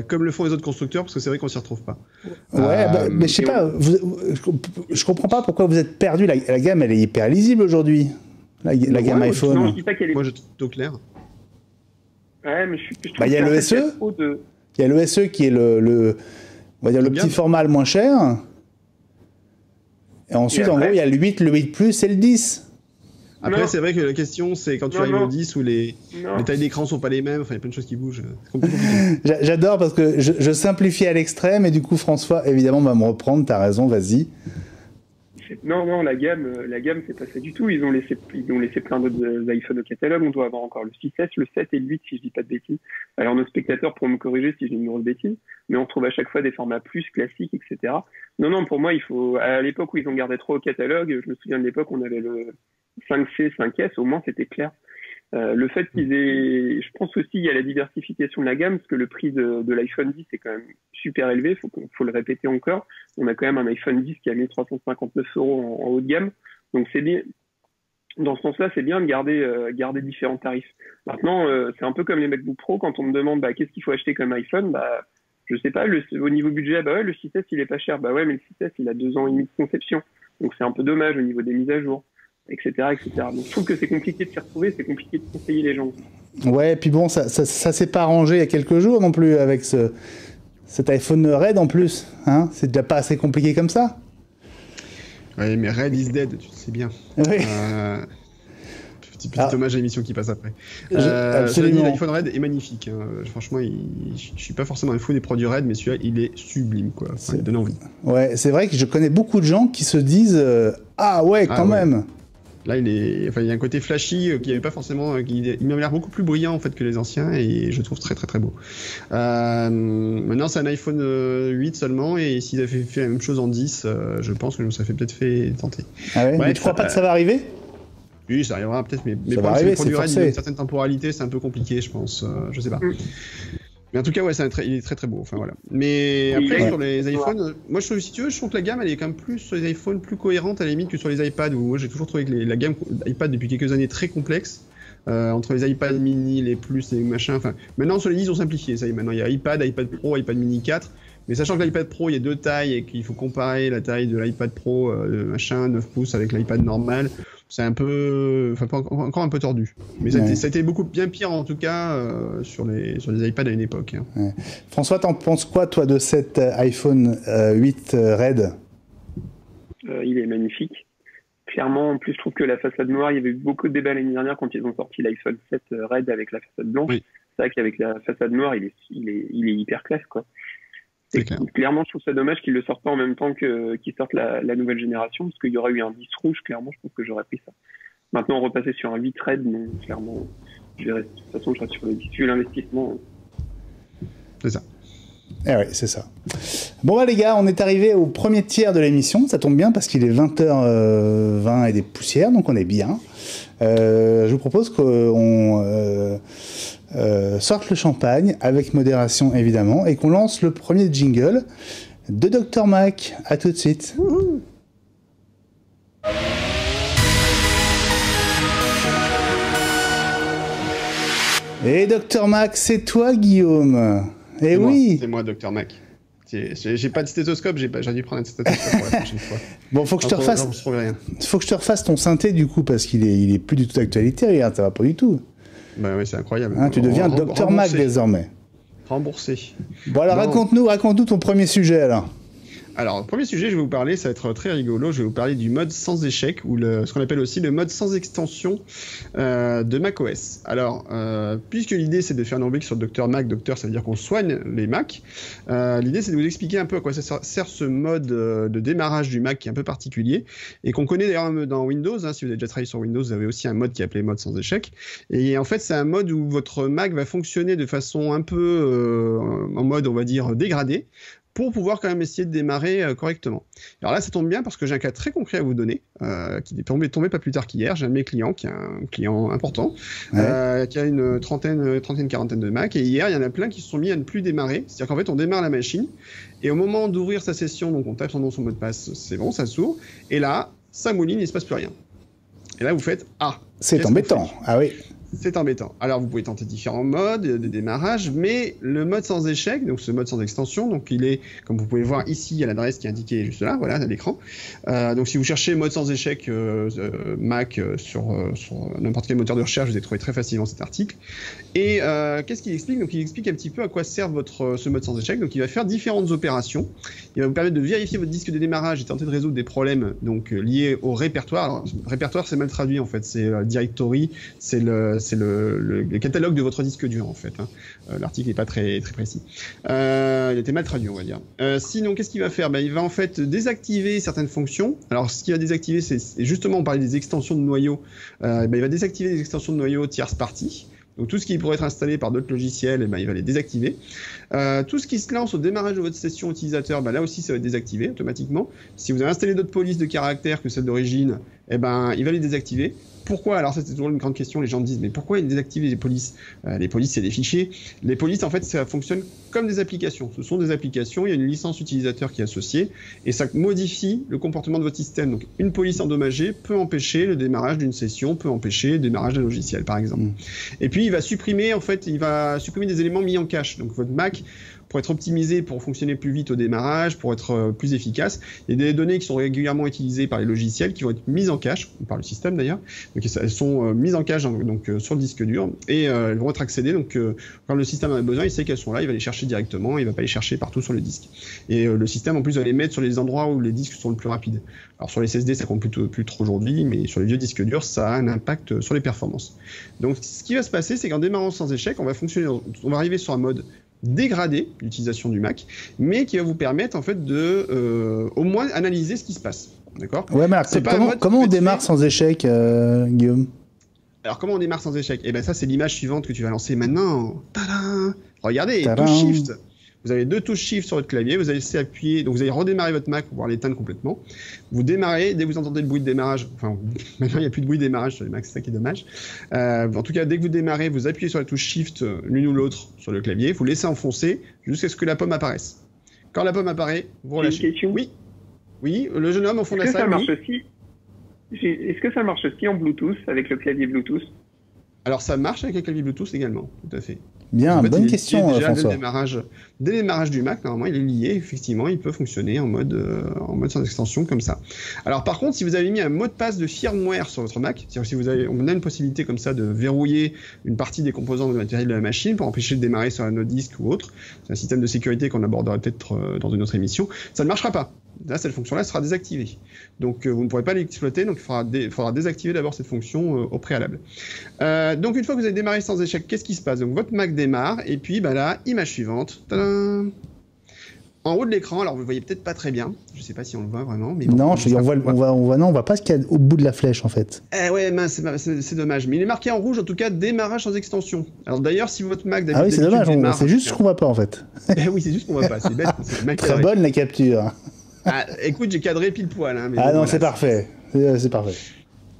comme le font les autres constructeurs, parce que c'est vrai qu'on s'y retrouve pas. Ouais, mais je sais pas, je comprends pas pourquoi vous êtes perdu. La gamme, elle est hyper lisible aujourd'hui. La gamme iPhone. Non, je dis pas qu'elle est... Moi, j'ai tout clair. Ouais, mais il y a le SE. Il y a le SE qui est on va dire le petit format le moins cher. Et ensuite, en gros, il y a le 8, le 8 plus et le 10. Après, c'est vrai que la question, c'est quand tu arrives au 10 où les tailles d'écran sont pas les mêmes, enfin, il y a plein de choses qui bougent. J'adore parce que je simplifie à l'extrême et du coup, François, évidemment, va me reprendre. T'as raison, vas-y. Non, la gamme, c'est pas ça du tout. Ils ont laissé plein d'autres iPhones au catalogue. On doit avoir encore le 6S, le 7 et le 8, si je dis pas de bêtises. Alors, nos spectateurs pourront me corriger si j'ai une grosse bêtise, mais on trouve à chaque fois des formats plus classiques, etc. Non, pour moi, à l'époque où ils ont gardé trop au catalogue, je me souviens de l'époque où on avait le 5C, 5S, au moins, c'était clair. Le fait qu'ils aient, je pense aussi, il y a la diversification de la gamme, parce que le prix de l'iPhone 10 est quand même super élevé, faut le répéter encore. On a quand même un iPhone 10 qui a 1359 € en haut de gamme. Donc c'est bien, dans ce sens-là, c'est bien de garder différents tarifs. Maintenant, c'est un peu comme les MacBook Pro, quand on me demande, qu'est-ce qu'il faut acheter comme iPhone, je sais pas, au niveau budget, le 6S, il est pas cher. Mais le 6S, il a 2 ans et demi de conception. Donc c'est un peu dommage au niveau des mises à jour, etc., etc. Donc je trouve que c'est compliqué de s'y retrouver, c'est compliqué de conseiller les gens. Ouais, puis bon, ça s'est pas arrangé il y a quelques jours non plus avec cet iPhone Red en plus, hein. C'est déjà pas assez compliqué comme ça. Ouais, mais Red is dead, tu le sais bien. Oui. Petit hommage à l'émission qui passe après. Absolument. L'iPhone Red est magnifique. Hein. Franchement, je suis pas forcément un fou des produits Red, mais celui-là, il est sublime, quoi. Enfin, il donne envie. Ouais, c'est vrai que je connais beaucoup de gens qui se disent ah ouais, quand même. Là, il y a un côté flashy qui avait pas forcément. Il m'a l'air beaucoup plus brillant en fait que les anciens et je trouve très très très beau. Maintenant, c'est un iPhone 8 seulement et s'ils avaient fait la même chose en 10, je pense que je me serais peut-être fait tenter. Ah ouais, mais tu crois pas que ça va arriver ? Oui, ça arrivera peut-être, mais ça va arriver, c'est forcé. Une certaine temporalité, c'est un peu compliqué, je pense. Je sais pas. Mais en tout cas, ouais, il est très très beau. Enfin voilà. Mais après, sur les iPhones, moi je trouve que la gamme elle est quand même plus sur les iPhones plus cohérente à la limite que sur les iPads où moi j'ai toujours trouvé que la gamme iPad depuis quelques années très complexe. Entre les iPad mini, les plus, les machins. Enfin, maintenant sur les 10 ils ont simplifié. Ça y est, maintenant il y a iPad Pro, iPad mini 4. Mais sachant que l'iPad Pro il y a 2 tailles et qu'il faut comparer la taille de l'iPad Pro machin 9 pouces avec l'iPad normal. C'est un peu, encore un peu tordu. Mais ça a été beaucoup bien pire en tout cas sur les iPads à une époque. Hein. Ouais. François, t'en penses quoi toi de cet iPhone 8 Red ? Il est magnifique. Clairement, en plus je trouve que la façade noire, il y avait eu beaucoup de débats l'année dernière quand ils ont sorti l'iPhone 7 Red avec la façade blanche. Oui. C'est vrai qu'avec la façade noire, il est hyper classe quoi. Clairement, je trouve ça dommage qu'ils le sortent pas en même temps qu'ils sortent la nouvelle génération, parce qu'il y aurait eu un 10 rouge, clairement, je pense que j'aurais pris ça. Maintenant, on repassait sur un 8 Red, non, clairement, de toute façon, je reste sur le 10. Vu l'investissement. C'est ça. Eh oui, c'est ça. Bon, les gars, on est arrivé au premier tiers de l'émission. Ça tombe bien parce qu'il est 20h20 et des poussières, donc on est bien. Je vous propose qu'on sorte le champagne, avec modération évidemment, et qu'on lance le premier jingle. de Dr Mac. À tout de suite. Wouhou. Et Dr Mac, c'est toi, Guillaume. Eh oui. C'est moi, Dr Mac. J'ai pas de stéthoscope, j'aurais dû prendre un stéthoscope pour la prochaine fois. Bon, faut que je te refasse ton synthé du coup, parce qu'il est plus du tout d'actualité, regarde, ça va pas du tout. Bah oui, c'est incroyable. Hein, tu deviens Dr Mac désormais. Remboursé. Bon alors raconte-nous ton premier sujet alors. Alors, le premier sujet, je vais vous parler, ça va être très rigolo, je vais vous parler du mode sans échec, ou ce qu'on appelle aussi le mode sans extension de macOS. Alors, puisque l'idée c'est de faire une rubrique sur Dr Mac, Docteur ça veut dire qu'on soigne les Mac, l'idée c'est de vous expliquer un peu à quoi ça sert ce mode de démarrage du Mac qui est un peu particulier, et qu'on connaît d'ailleurs dans Windows, hein, si vous avez déjà travaillé sur Windows, vous avez aussi un mode qui est appelé mode sans échec, et en fait c'est un mode où votre Mac va fonctionner de façon un peu en mode, on va dire, dégradé, pour pouvoir quand même essayer de démarrer correctement. Alors là, ça tombe bien parce que j'ai un cas très concret à vous donner, qui est tombé pas plus tard qu'hier. J'ai un de mes clients, qui est un client important, qui a une quarantaine de Mac, et hier, il y en a plein qui se sont mis à ne plus démarrer. C'est-à-dire qu'en fait, on démarre la machine, et au moment d'ouvrir sa session, donc on tape son nom, son mot de passe, c'est bon, ça s'ouvre, et là, ça mouline, il ne se passe plus rien. Et là, vous faites « Ah !» C'est embêtant, ah oui. C'est embêtant. Alors, vous pouvez tenter différents modes de démarrage, mais le mode sans échec, donc ce mode sans extension, donc il est, comme vous pouvez voir ici, il y a l'adresse qui est indiquée juste là, voilà, à l'écran. Donc, si vous cherchez mode sans échec Mac sur n'importe quel moteur de recherche, vous allez trouver très facilement cet article. Et qu'est-ce qu'il explique? Donc, il explique un petit peu à quoi sert ce mode sans échec. Donc, il va faire différentes opérations. Il va vous permettre de vérifier votre disque de démarrage et tenter de résoudre des problèmes donc liés au répertoire. Alors, répertoire, c'est mal traduit en fait. C'est directory, c'est le catalogue de votre disque dur en fait. Hein. L'article n'est pas très précis. Il était mal traduit, on va dire. Sinon, qu'est-ce qu'il va faire? Il va en fait désactiver certaines fonctions. Alors, ce qu'il va désactiver, c'est justement, on parlait des extensions de noyaux. Il va désactiver les extensions de noyaux tierce partie. Donc tout ce qui pourrait être installé par d'autres logiciels, il va les désactiver. Tout ce qui se lance au démarrage de votre session utilisateur, là aussi ça va être désactivé automatiquement. Si vous avez installé d'autres polices de caractères que celles d'origine, il va les désactiver. Pourquoi? Alors ça c'est toujours une grande question, les gens me disent mais pourquoi il désactive les polices? Les polices c'est des fichiers. Les polices en fait ça fonctionne comme des applications. Ce sont des applications, il y a une licence utilisateur qui est associée et ça modifie le comportement de votre système. Donc une police endommagée peut empêcher le démarrage d'une session, peut empêcher le démarrage d'un logiciel par exemple. Et puis il va supprimer des éléments mis en cache. Donc votre Mac, pour être optimisé, pour fonctionner plus vite au démarrage, pour être plus efficace, il y a des données qui sont régulièrement utilisées par les logiciels qui vont être mises en cache, par le système d'ailleurs, donc elles sont mises en cache donc, sur le disque dur, et elles vont être accédées, donc quand le système en a besoin, il sait qu'elles sont là, il va les chercher directement, il va pas les chercher partout sur le disque. Et le système en plus va les mettre sur les endroits où les disques sont le plus rapides. Alors sur les SSD ça compte plus trop aujourd'hui, mais sur les vieux disques durs ça a un impact sur les performances. Donc ce qui va se passer, c'est qu'en démarrant sans échec, on va arriver sur un mode dégradé l'utilisation du Mac, mais qui va vous permettre en fait de au moins analyser ce qui se passe. D'accord? Ouais, mais alors, comment on démarre sans échec, Guillaume? Alors comment on démarre sans échec? Et ça c'est l'image suivante que tu vas lancer maintenant. Tadam! Regardez, Tadam! touche Shift. Vous avez deux touches Shift sur votre clavier, vous allez laisser appuyer, donc vous allez redémarrer votre Mac pour pouvoir l'éteindre complètement. Vous démarrez, dès que vous entendez le bruit de démarrage, enfin maintenant il n'y a plus de bruit de démarrage sur les Macs, c'est ça qui est dommage. En tout cas, dès que vous démarrez, vous appuyez sur la touche Shift l'une ou l'autre sur le clavier, vous laissez enfoncer jusqu'à ce que la pomme apparaisse. Quand la pomme apparaît, vous relâchez. Une question. Oui, le jeune homme au fond de la salle. Est-ce que ça marche aussi en Bluetooth, avec le clavier Bluetooth? Alors ça marche avec un clavier Bluetooth également, tout à fait. Bien, bonne question, déjà, François. Dès le démarrage du Mac, normalement, il est lié. Effectivement, il peut fonctionner en mode sans extension comme ça. Alors, par contre, si vous avez mis un mot de passe de firmware sur votre Mac, c'est-à-dire si on a une possibilité comme ça de verrouiller une partie des composants de matériel de la machine pour empêcher de démarrer sur un autre disque ou autre, c'est un système de sécurité qu'on abordera peut-être dans une autre émission, ça ne marchera pas. Là, cette fonction-là sera désactivée. Donc, vous ne pourrez pas l'exploiter, donc il faudra désactiver d'abord cette fonction au préalable. Donc, une fois que vous avez démarré sans échec, qu'est-ce qui se passe? Donc, votre Mac démarre, et puis là, image suivante. Tadam! En haut de l'écran, alors vous le voyez peut-être pas très bien, je sais pas si on le voit vraiment, mais bon, non, on voit pas ce qu'il y a au bout de la flèche en fait. Ouais, c'est dommage, mais il est marqué en rouge en tout cas démarrage sans extension. Alors d'ailleurs, si votre Mac d'habitude, c'est dommage, c'est juste ce qu'on voit pas en fait. Oui, c'est juste ce qu'on voit pas, c'est bête. Très bonne la capture. Écoute, j'ai cadré pile poil. Hein, mais non, voilà, c'est parfait. C'est parfait.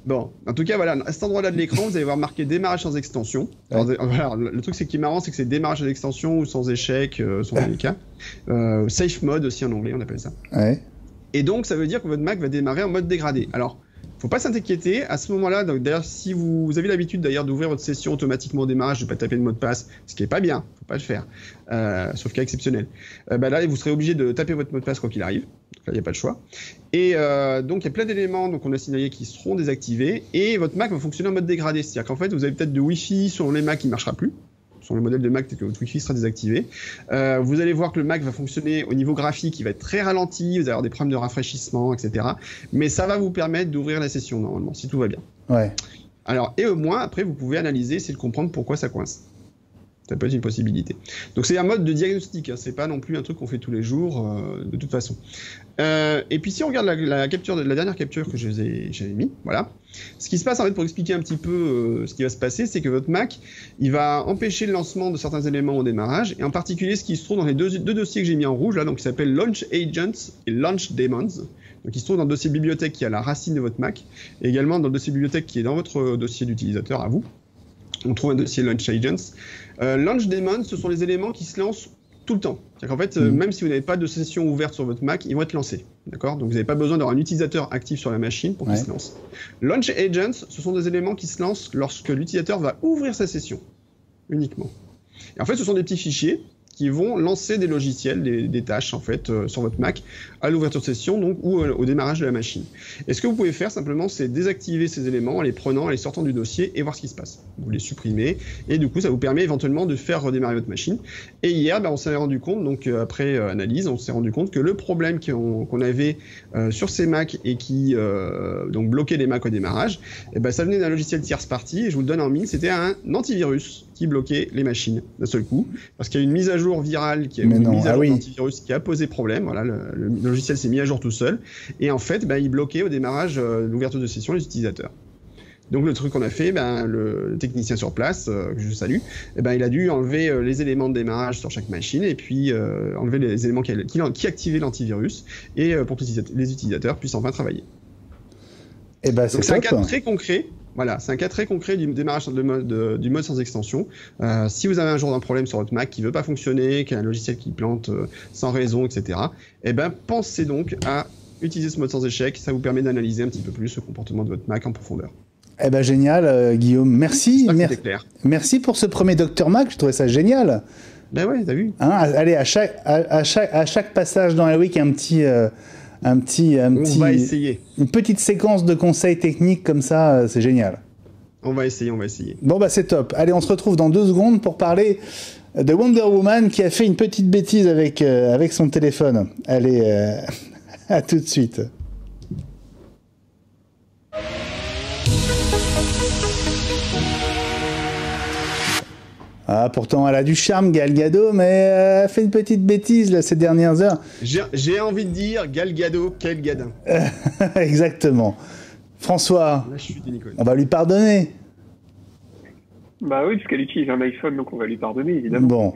Bon, en tout cas, voilà, à cet endroit-là de l'écran, vous allez voir marqué démarrage sans extension. Alors, voilà, le truc qui est marrant, c'est que c'est démarrage sans extension ou sans échec, sans les cas. Safe mode aussi en anglais, on appelle ça. Ouais. Et donc, ça veut dire que votre Mac va démarrer en mode dégradé. Alors, faut pas s'inquiéter, à ce moment-là, d'ailleurs, si vous avez l'habitude d'ailleurs d'ouvrir votre session automatiquement au démarrage, de pas taper de mot de passe, ce qui est pas bien, faut pas le faire, sauf cas exceptionnel. Là, vous serez obligé de taper votre mot de passe quoi qu'il arrive, donc là, il n'y a pas de choix. Et donc, il y a plein d'éléments qu'on a signalés qui seront désactivés, et votre Mac va fonctionner en mode dégradé, c'est-à-dire qu'en fait, vous avez peut-être de Wi-Fi sur les Macs qui ne marchera plus. Sur le modèle de Mac, peut-être que votre Wi-Fi sera désactivé. Vous allez voir que le Mac va fonctionner au niveau graphique, il va être très ralenti, vous allez avoir des problèmes de rafraîchissement, etc. Mais ça va vous permettre d'ouvrir la session normalement, si tout va bien. Ouais. Alors, et au moins, après, vous pouvez analyser, essayer de comprendre pourquoi ça coince. Ça peut être une possibilité. Donc c'est un mode de diagnostic, hein. C'est pas non plus un truc qu'on fait tous les jours, de toute façon. Et puis si on regarde la dernière capture que j'avais mis, voilà. Ce qui se passe en fait pour expliquer un petit peu ce qui va se passer, c'est que votre Mac, il va empêcher le lancement de certains éléments au démarrage, et en particulier ce qui se trouve dans les deux dossiers que j'ai mis en rouge là, donc qui s'appellent Launch Agents et Launch Daemons. Donc il se trouve dans le dossier bibliothèque qui est à la racine de votre Mac, et également dans le dossier bibliothèque qui est dans votre dossier d'utilisateur à vous. On trouve un dossier Launch Agents. Launch Daemons, ce sont les éléments qui se lancent tout le temps. C'est-à-dire qu'en fait, même si vous n'avez pas de session ouverte sur votre Mac, ils vont être lancés. D'accord ? Donc vous n'avez pas besoin d'avoir un utilisateur actif sur la machine pour qu'il se lance. Launch Agents, ce sont des éléments qui se lancent lorsque l'utilisateur va ouvrir sa session, uniquement. Et en fait, ce sont des petits fichiers qui vont lancer des logiciels, des tâches en fait sur votre Mac à l'ouverture de session donc, ou au démarrage de la machine. Et ce que vous pouvez faire simplement, c'est désactiver ces éléments en les prenant, en les sortant du dossier et voir ce qui se passe. Vous les supprimez et du coup ça vous permet éventuellement de faire redémarrer votre machine. Et hier, on s'est rendu compte, donc après analyse, on s'est rendu compte que le problème qu'on avait sur ces Macs et qui donc bloquait les Macs au démarrage, ça venait d'un logiciel tierce partie et je vous le donne en mille, c'était un antivirus qui bloquait les machines d'un seul coup parce qu'il y a une mise à jour virale qui a une mise à jour d'antivirus qui a posé problème. Voilà, le logiciel s'est mis à jour tout seul et en fait, il bloquait au démarrage l'ouverture de session les utilisateurs. Donc le truc qu'on a fait, le technicien sur place, que je salue, il a dû enlever les éléments de démarrage sur chaque machine et puis enlever les éléments qui activaient l'antivirus et pour que les utilisateurs puissent enfin travailler. C'est un cas très concret. Voilà, c'est un cas très concret du démarrage du mode sans extension. Si vous avez un jour un problème sur votre Mac qui ne veut pas fonctionner, qui a un logiciel qui plante sans raison, etc., pensez donc à utiliser ce mode sans échec. Ça vous permet d'analyser un petit peu plus le comportement de votre Mac en profondeur. Génial, Guillaume. Merci. Clair. Merci pour ce premier Dr Mac. Je trouvais ça génial. Ben ouais, t'as vu. Allez, à chaque passage dans la week, on va essayer. Une petite séquence de conseils techniques comme ça, c'est génial. On va essayer. Bon, c'est top. Allez, on se retrouve dans 2 secondes pour parler de Wonder Woman qui a fait une petite bêtise avec son téléphone. Allez, à tout de suite. Ah, pourtant, elle a du charme, Gal Gadot, mais elle a fait une petite bêtise là, ces dernières heures. J'ai envie de dire, Gal Gadot, quel gadin. Exactement. François, là, je suis on va lui pardonner. Bah oui, parce qu'elle utilise un iPhone, donc on va lui pardonner, évidemment. Bon,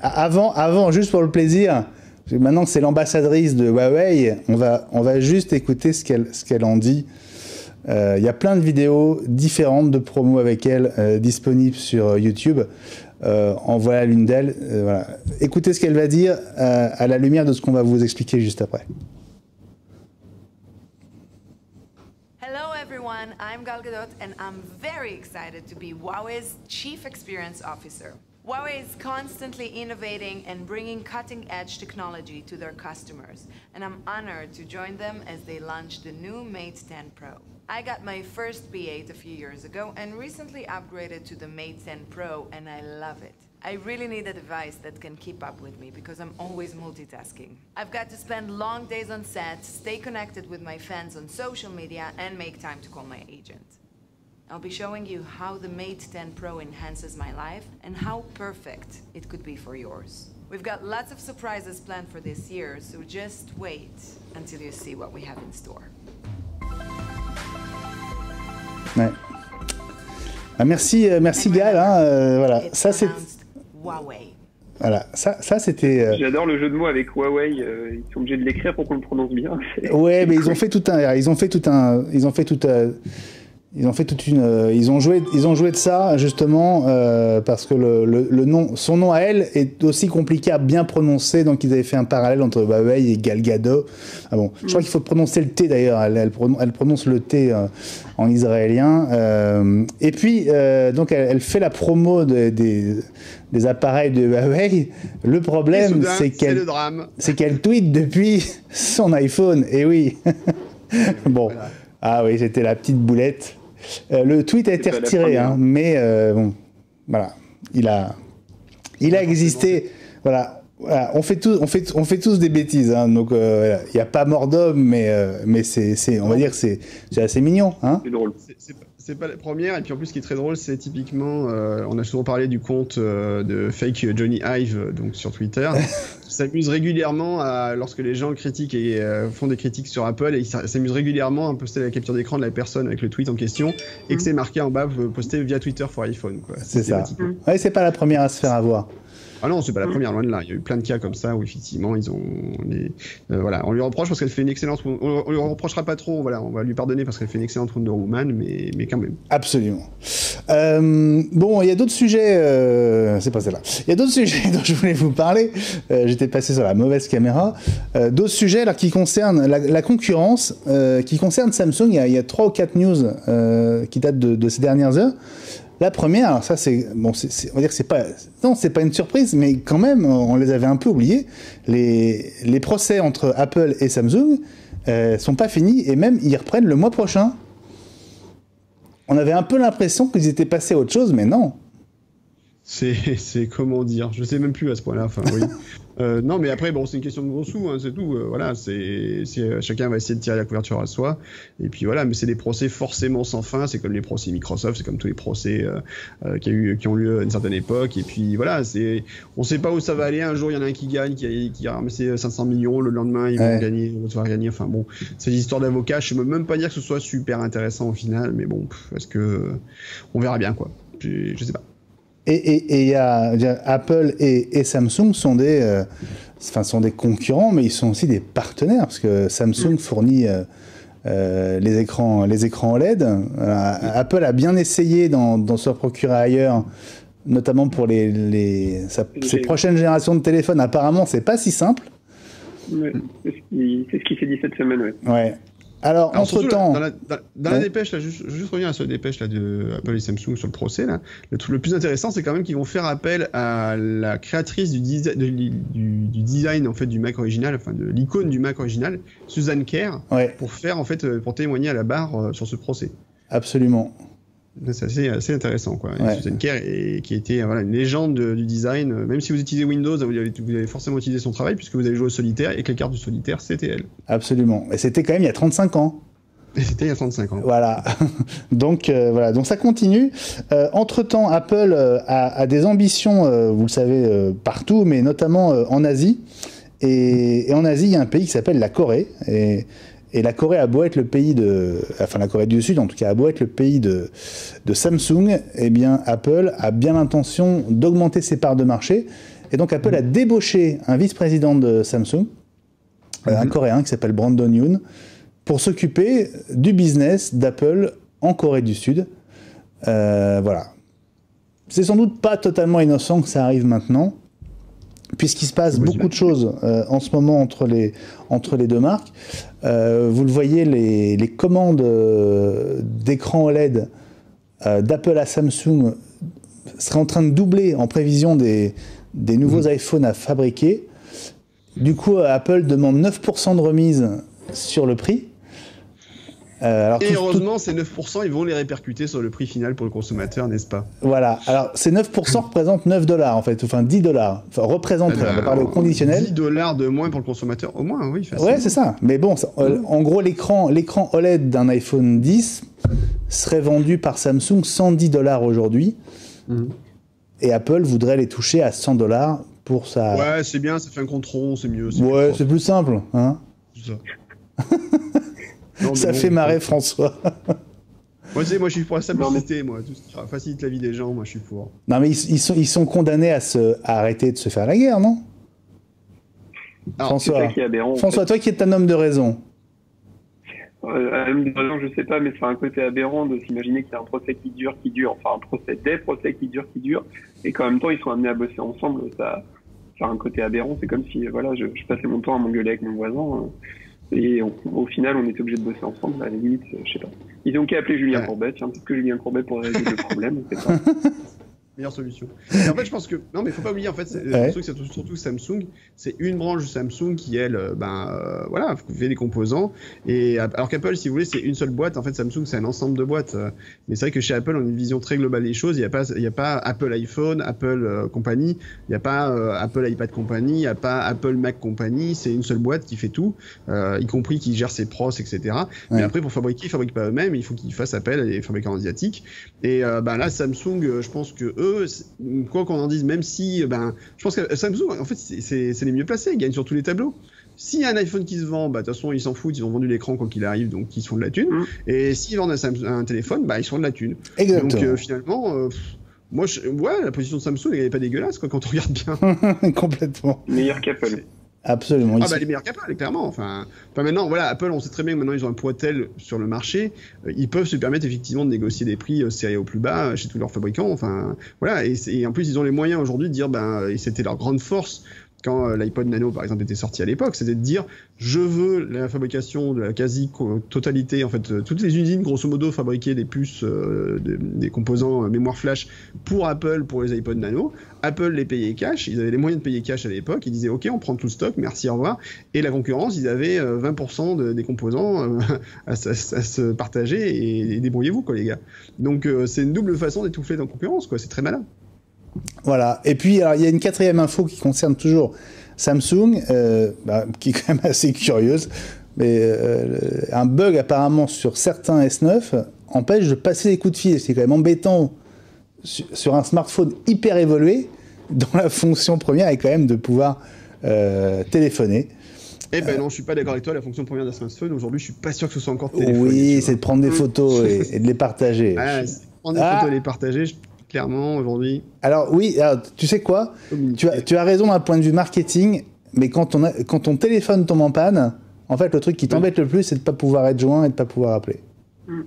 avant, juste pour le plaisir, maintenant que c'est l'ambassadrice de Huawei, on va juste écouter ce qu'elle en dit. Il y a plein de vidéos différentes de promos avec elle disponibles sur YouTube. En voilà l'une d'elles. Voilà. Écoutez ce qu'elle va dire à la lumière de ce qu'on va vous expliquer juste après. Hello everyone, I'm Gal Gadot and I'm very excited to be Huawei's Chief Experience Officer. Huawei is constantly innovating and bringing cutting-edge technology to their customers, and I'm honored to join them as they launch the new Mate 10 Pro. I got my first P8 a few years ago and recently upgraded to the Mate 10 Pro, and I love it. I really need a device that can keep up with me because I'm always multitasking. I've got to spend long days on set, stay connected with my fans on social media, and make time to call my agent. I'll be showing you how the Mate 10 Pro enhances my life and how perfect it could be for yours. We've got lots of surprises planned for this year, so just wait until you see what we have in store. Ouais. Merci Gal. Voilà, ça c'est. Voilà, ça c'était. J'adore le jeu de mots avec Huawei. Ils sont obligés de l'écrire pour qu'on le prononce bien. Ouais, mais ils ont fait tout Ils ont fait toute une, ils ont joué de ça justement parce que le nom, son nom à elle est aussi compliqué à bien prononcer, donc ils avaient fait un parallèle entre Huawei et Gal Gadot. Ah bon, je crois qu'il faut prononcer le T d'ailleurs. Elle prononce le T en israélien. Et puis donc elle fait la promo des appareils de Huawei. Le problème, c'est qu'elle tweet depuis son iPhone. Et oui. Bon. Voilà. Ah oui, c'était la petite boulette. Le tweet a été retiré, hein, mais bon, voilà, il a existé. Voilà, on fait tous des bêtises, hein, donc il n'y a pas mort d'homme, mais on va dire que c'est assez mignon, hein. C'est drôle. C'est pas la première, et puis en plus ce qui est très drôle, c'est typiquement, on a souvent parlé du compte de fake Johnny Ive, donc sur Twitter, qui s'amuse régulièrement lorsque les gens critiquent et font des critiques sur Apple, et ils s'amusent régulièrement à poster la capture d'écran de la personne avec le tweet en question, et que c'est marqué en bas, posté via Twitter for iPhone, quoi. C'est ça. Ouais, c'est pas la première à se faire avoir. Ah non, c'est pas la première, loin de là. Il y a eu plein de cas comme ça où effectivement ils ont voilà, on lui reproche parce qu'elle fait une excellente, on lui reprochera pas trop, voilà, on va lui pardonner parce qu'elle fait une excellente Wonder Woman, mais quand même. Absolument. Bon, il y a d'autres sujets, c'est pas celle-là. Il y a d'autres sujets dont je voulais vous parler. J'étais passé sur la mauvaise caméra. D'autres sujets là qui concernent la concurrence, qui concernent Samsung. Il y a 3 ou 4 news qui datent de ces dernières heures. La première, alors ça c'est bon, on va dire que c'est pas une surprise, mais quand même on les avait un peu oubliés. Les procès entre Apple et Samsung sont pas finis et même ils reprennent le mois prochain. On avait un peu l'impression qu'ils étaient passés à autre chose, mais non. C'est comment dire, je sais même plus à ce point-là. Enfin oui. Non, mais après bon, c'est une question de gros sous, hein, c'est tout. Voilà, chacun va essayer de tirer la couverture à soi. Et puis voilà, mais c'est des procès forcément sans fin. C'est comme les procès Microsoft, c'est comme tous les procès qui ont lieu à une certaine époque. Et puis voilà, on sait pas où ça va aller. Un jour, il y en a un qui gagne, qui a ramassé 500 millions. Le lendemain, ils vont gagner, ils vont gagner. Enfin bon, c'est l'histoire d'avocat. Je ne peux même pas dire que ce soit super intéressant au final, mais bon, est-ce que on verra bien quoi. Je sais pas. Et y a Apple et Samsung sont des concurrents, mais ils sont aussi des partenaires parce que Samsung fournit les écrans OLED. Apple a bien essayé d'en se procurer ailleurs, notamment pour ses prochaines générations de téléphones. Apparemment, c'est pas si simple. Ouais, c'est ce qui s'est dit cette semaine. Ouais. Alors entre-temps... Dans la dépêche, là, juste revenir à cette dépêche là, de Apple et Samsung sur le procès, là, le plus intéressant, c'est quand même qu'ils vont faire appel à la créatrice du design en fait, du Mac original, enfin de l'icône du Mac original, Susan Kare, pour témoigner à la barre sur ce procès. Absolument. C'est assez intéressant, quoi. Ouais. Susan Kare qui était une légende du design. Même si vous utilisez Windows, vous avez forcément utilisé son travail puisque vous avez joué au solitaire et que les cartes du solitaire, c'était elle. Absolument. Et c'était quand même il y a 35 ans. Et c'était il y a 35 ans. Voilà. Donc donc ça continue. Entre-temps, Apple a des ambitions, vous le savez, partout, mais notamment en Asie. Et en Asie, il y a un pays qui s'appelle la Corée. Et la Corée a beau être le pays la Corée du Sud, en tout cas, a beau être le pays de Samsung, eh bien, Apple a bien l'intention d'augmenter ses parts de marché. Et donc, Apple a débauché un vice-président de Samsung, un Coréen qui s'appelle Brandon Yoon, pour s'occuper du business d'Apple en Corée du Sud. Voilà. C'est sans doute pas totalement innocent que ça arrive maintenant, puisqu'il se passe beaucoup de choses en ce moment entre les deux marques. Vous le voyez, les commandes d'écran OLED d'Apple à Samsung seraient en train de doubler en prévision des nouveaux iPhones à fabriquer. Du coup, Apple demande 9% de remise sur le prix. Alors, et heureusement, ces 9%, ils vont les répercuter sur le prix final pour le consommateur, n'est-ce pas? Voilà. Alors, ces 9% représentent $9, en fait. Enfin, $10. Enfin, représenteraient, on va parler au conditionnel. $10 de moins pour le consommateur, au moins, oui. Facilement. Ouais, c'est ça. Mais bon, en gros, l'écran OLED d'un iPhone 10 serait vendu par Samsung $110 aujourd'hui. Et Apple voudrait les toucher à $100 pour ça. Ouais, c'est bien, ça fait un compte rond, c'est mieux. Ouais, c'est plus simple, hein. C'est ça. Non, ça fait marrer François. Moi, je suis pour la simplicité, moi. Tout ce qui facilite la vie des gens, moi, je suis pour. Non, mais ils sont condamnés à arrêter de se faire la guerre, non? Alors, François, toi qui es un homme de raison. Je sais pas, mais c'est un côté aberrant de s'imaginer qu'il y a un procès qui dure, enfin des procès qui durent, et qu'en même temps ils sont amenés à bosser ensemble. Ça a un côté aberrant. C'est comme si voilà, je passais mon temps à m'engueuler avec mon voisin, et au final on était obligé de bosser ensemble. À la limite, je sais pas. Ils ont qu'à appeler Julien Courbet. Tiens, peut-être que Julien Courbet pourrait résoudre le problème. On sait pas. Meilleure solution. Et en fait, je pense que non, mais faut pas oublier en fait, c'est surtout Samsung, c'est une branche de Samsung qui elle, voilà, fait des composants. Et alors qu'Apple, si vous voulez, c'est une seule boîte. En fait, Samsung, c'est un ensemble de boîtes. Mais c'est vrai que chez Apple, on a une vision très globale des choses. Il y a pas Apple iPhone, Apple compagnie. Il y a pas Apple iPad compagnie. Il y a pas Apple Mac compagnie. C'est une seule boîte qui fait tout, y compris qui gère ses pros, etc. Ouais. Mais après, pour fabriquer, ils fabriquent pas eux-mêmes. Il faut qu'ils fassent appel à des fabricants asiatiques. Et là, Samsung, je pense que quoi qu'on en dise, même si, je pense que Samsung, en fait, c'est les mieux placés, ils gagnent sur tous les tableaux. S'il y a un iPhone qui se vend, de toute façon, ils s'en foutent, ils ont vendu l'écran quand il arrive, donc ils se font de la thune. Et s'ils vendent un téléphone, ils se font de la thune. Exactement. Donc finalement, moi, la position de Samsung, elle n'est pas dégueulasse, quoi, quand on regarde bien. Complètement. Meilleur qu'Apple. Absolument. Les meilleurs qu'Apple, clairement. Enfin, maintenant, voilà, Apple, on sait très bien que maintenant ils ont un poids tel sur le marché, ils peuvent se permettre effectivement de négocier des prix serrés au plus bas chez tous leurs fabricants. Enfin, voilà, et en plus ils ont les moyens aujourd'hui de dire, et c'était leur grande force quand l'iPod Nano par exemple était sorti à l'époque, c'était de dire je veux la fabrication de la quasi-totalité, en fait, toutes les usines grosso modo fabriquaient des puces, des composants mémoire flash pour Apple, pour les iPod Nano. Apple les payait cash, ils avaient les moyens de payer cash à l'époque, ils disaient ok, on prend tout le stock, merci, au revoir. Et la concurrence, ils avaient 20% des composants à se partager, et débrouillez-vous quoi les gars. Donc c'est une double façon d'étouffer la concurrence, quoi, c'est très malin. Voilà. Et puis, alors, il y a une quatrième info qui concerne toujours Samsung, qui est quand même assez curieuse. Mais un bug apparemment sur certains S9 empêche de passer des coups de fil. C'est quand même embêtant sur un smartphone hyper évolué, dont la fonction première est quand même de pouvoir téléphoner. Non, je suis pas d'accord avec toi. La fonction première d'un smartphone, aujourd'hui, je suis pas sûr que ce soit encore téléphoner. Oui, c'est de prendre des photos et de les partager. Prendre des photos et les partager, clairement, aujourd'hui. Alors oui, tu sais quoi, tu as raison d'un point de vue marketing, mais quand ton téléphone tombe en panne, en fait, le truc qui t'embête le plus, c'est de ne pas pouvoir être joint et de ne pas pouvoir appeler.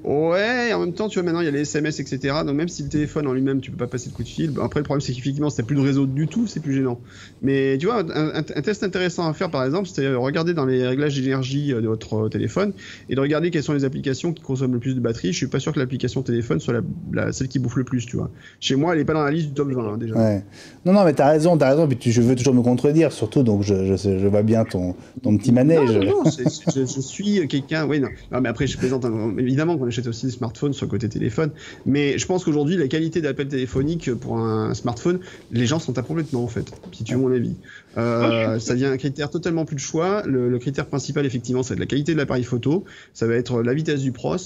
Ouais, et en même temps, tu vois, maintenant il y a les SMS, etc. Donc même si le téléphone en lui-même, tu peux pas passer de coup de fil. Après, le problème, c'est qu'effectivement, si t'as plus de réseau du tout, c'est plus gênant. Mais tu vois, un test intéressant à faire, par exemple, c'est regarder dans les réglages d'énergie de votre téléphone et de regarder quelles sont les applications qui consomment le plus de batterie. Je suis pas sûr que l'application téléphone soit celle qui bouffe le plus, tu vois. Chez moi, elle est pas dans la liste du top 20 déjà. Ouais. Non, mais t'as raison. Puis je veux toujours me contredire, surtout. Donc je vois bien ton petit manège. Non, je suis quelqu'un. Oui, non, mais après, je plaisante évidemment. Qu'on achète aussi des smartphones sur le côté téléphone, mais je pense qu'aujourd'hui la qualité d'appel téléphonique pour un smartphone, les gens s'en tapent complètement en fait, si tu veux mon avis. Ça devient un critère totalement plus de choix. Le critère principal effectivement, ça va être la qualité de l'appareil photo, ça va être la vitesse du pros,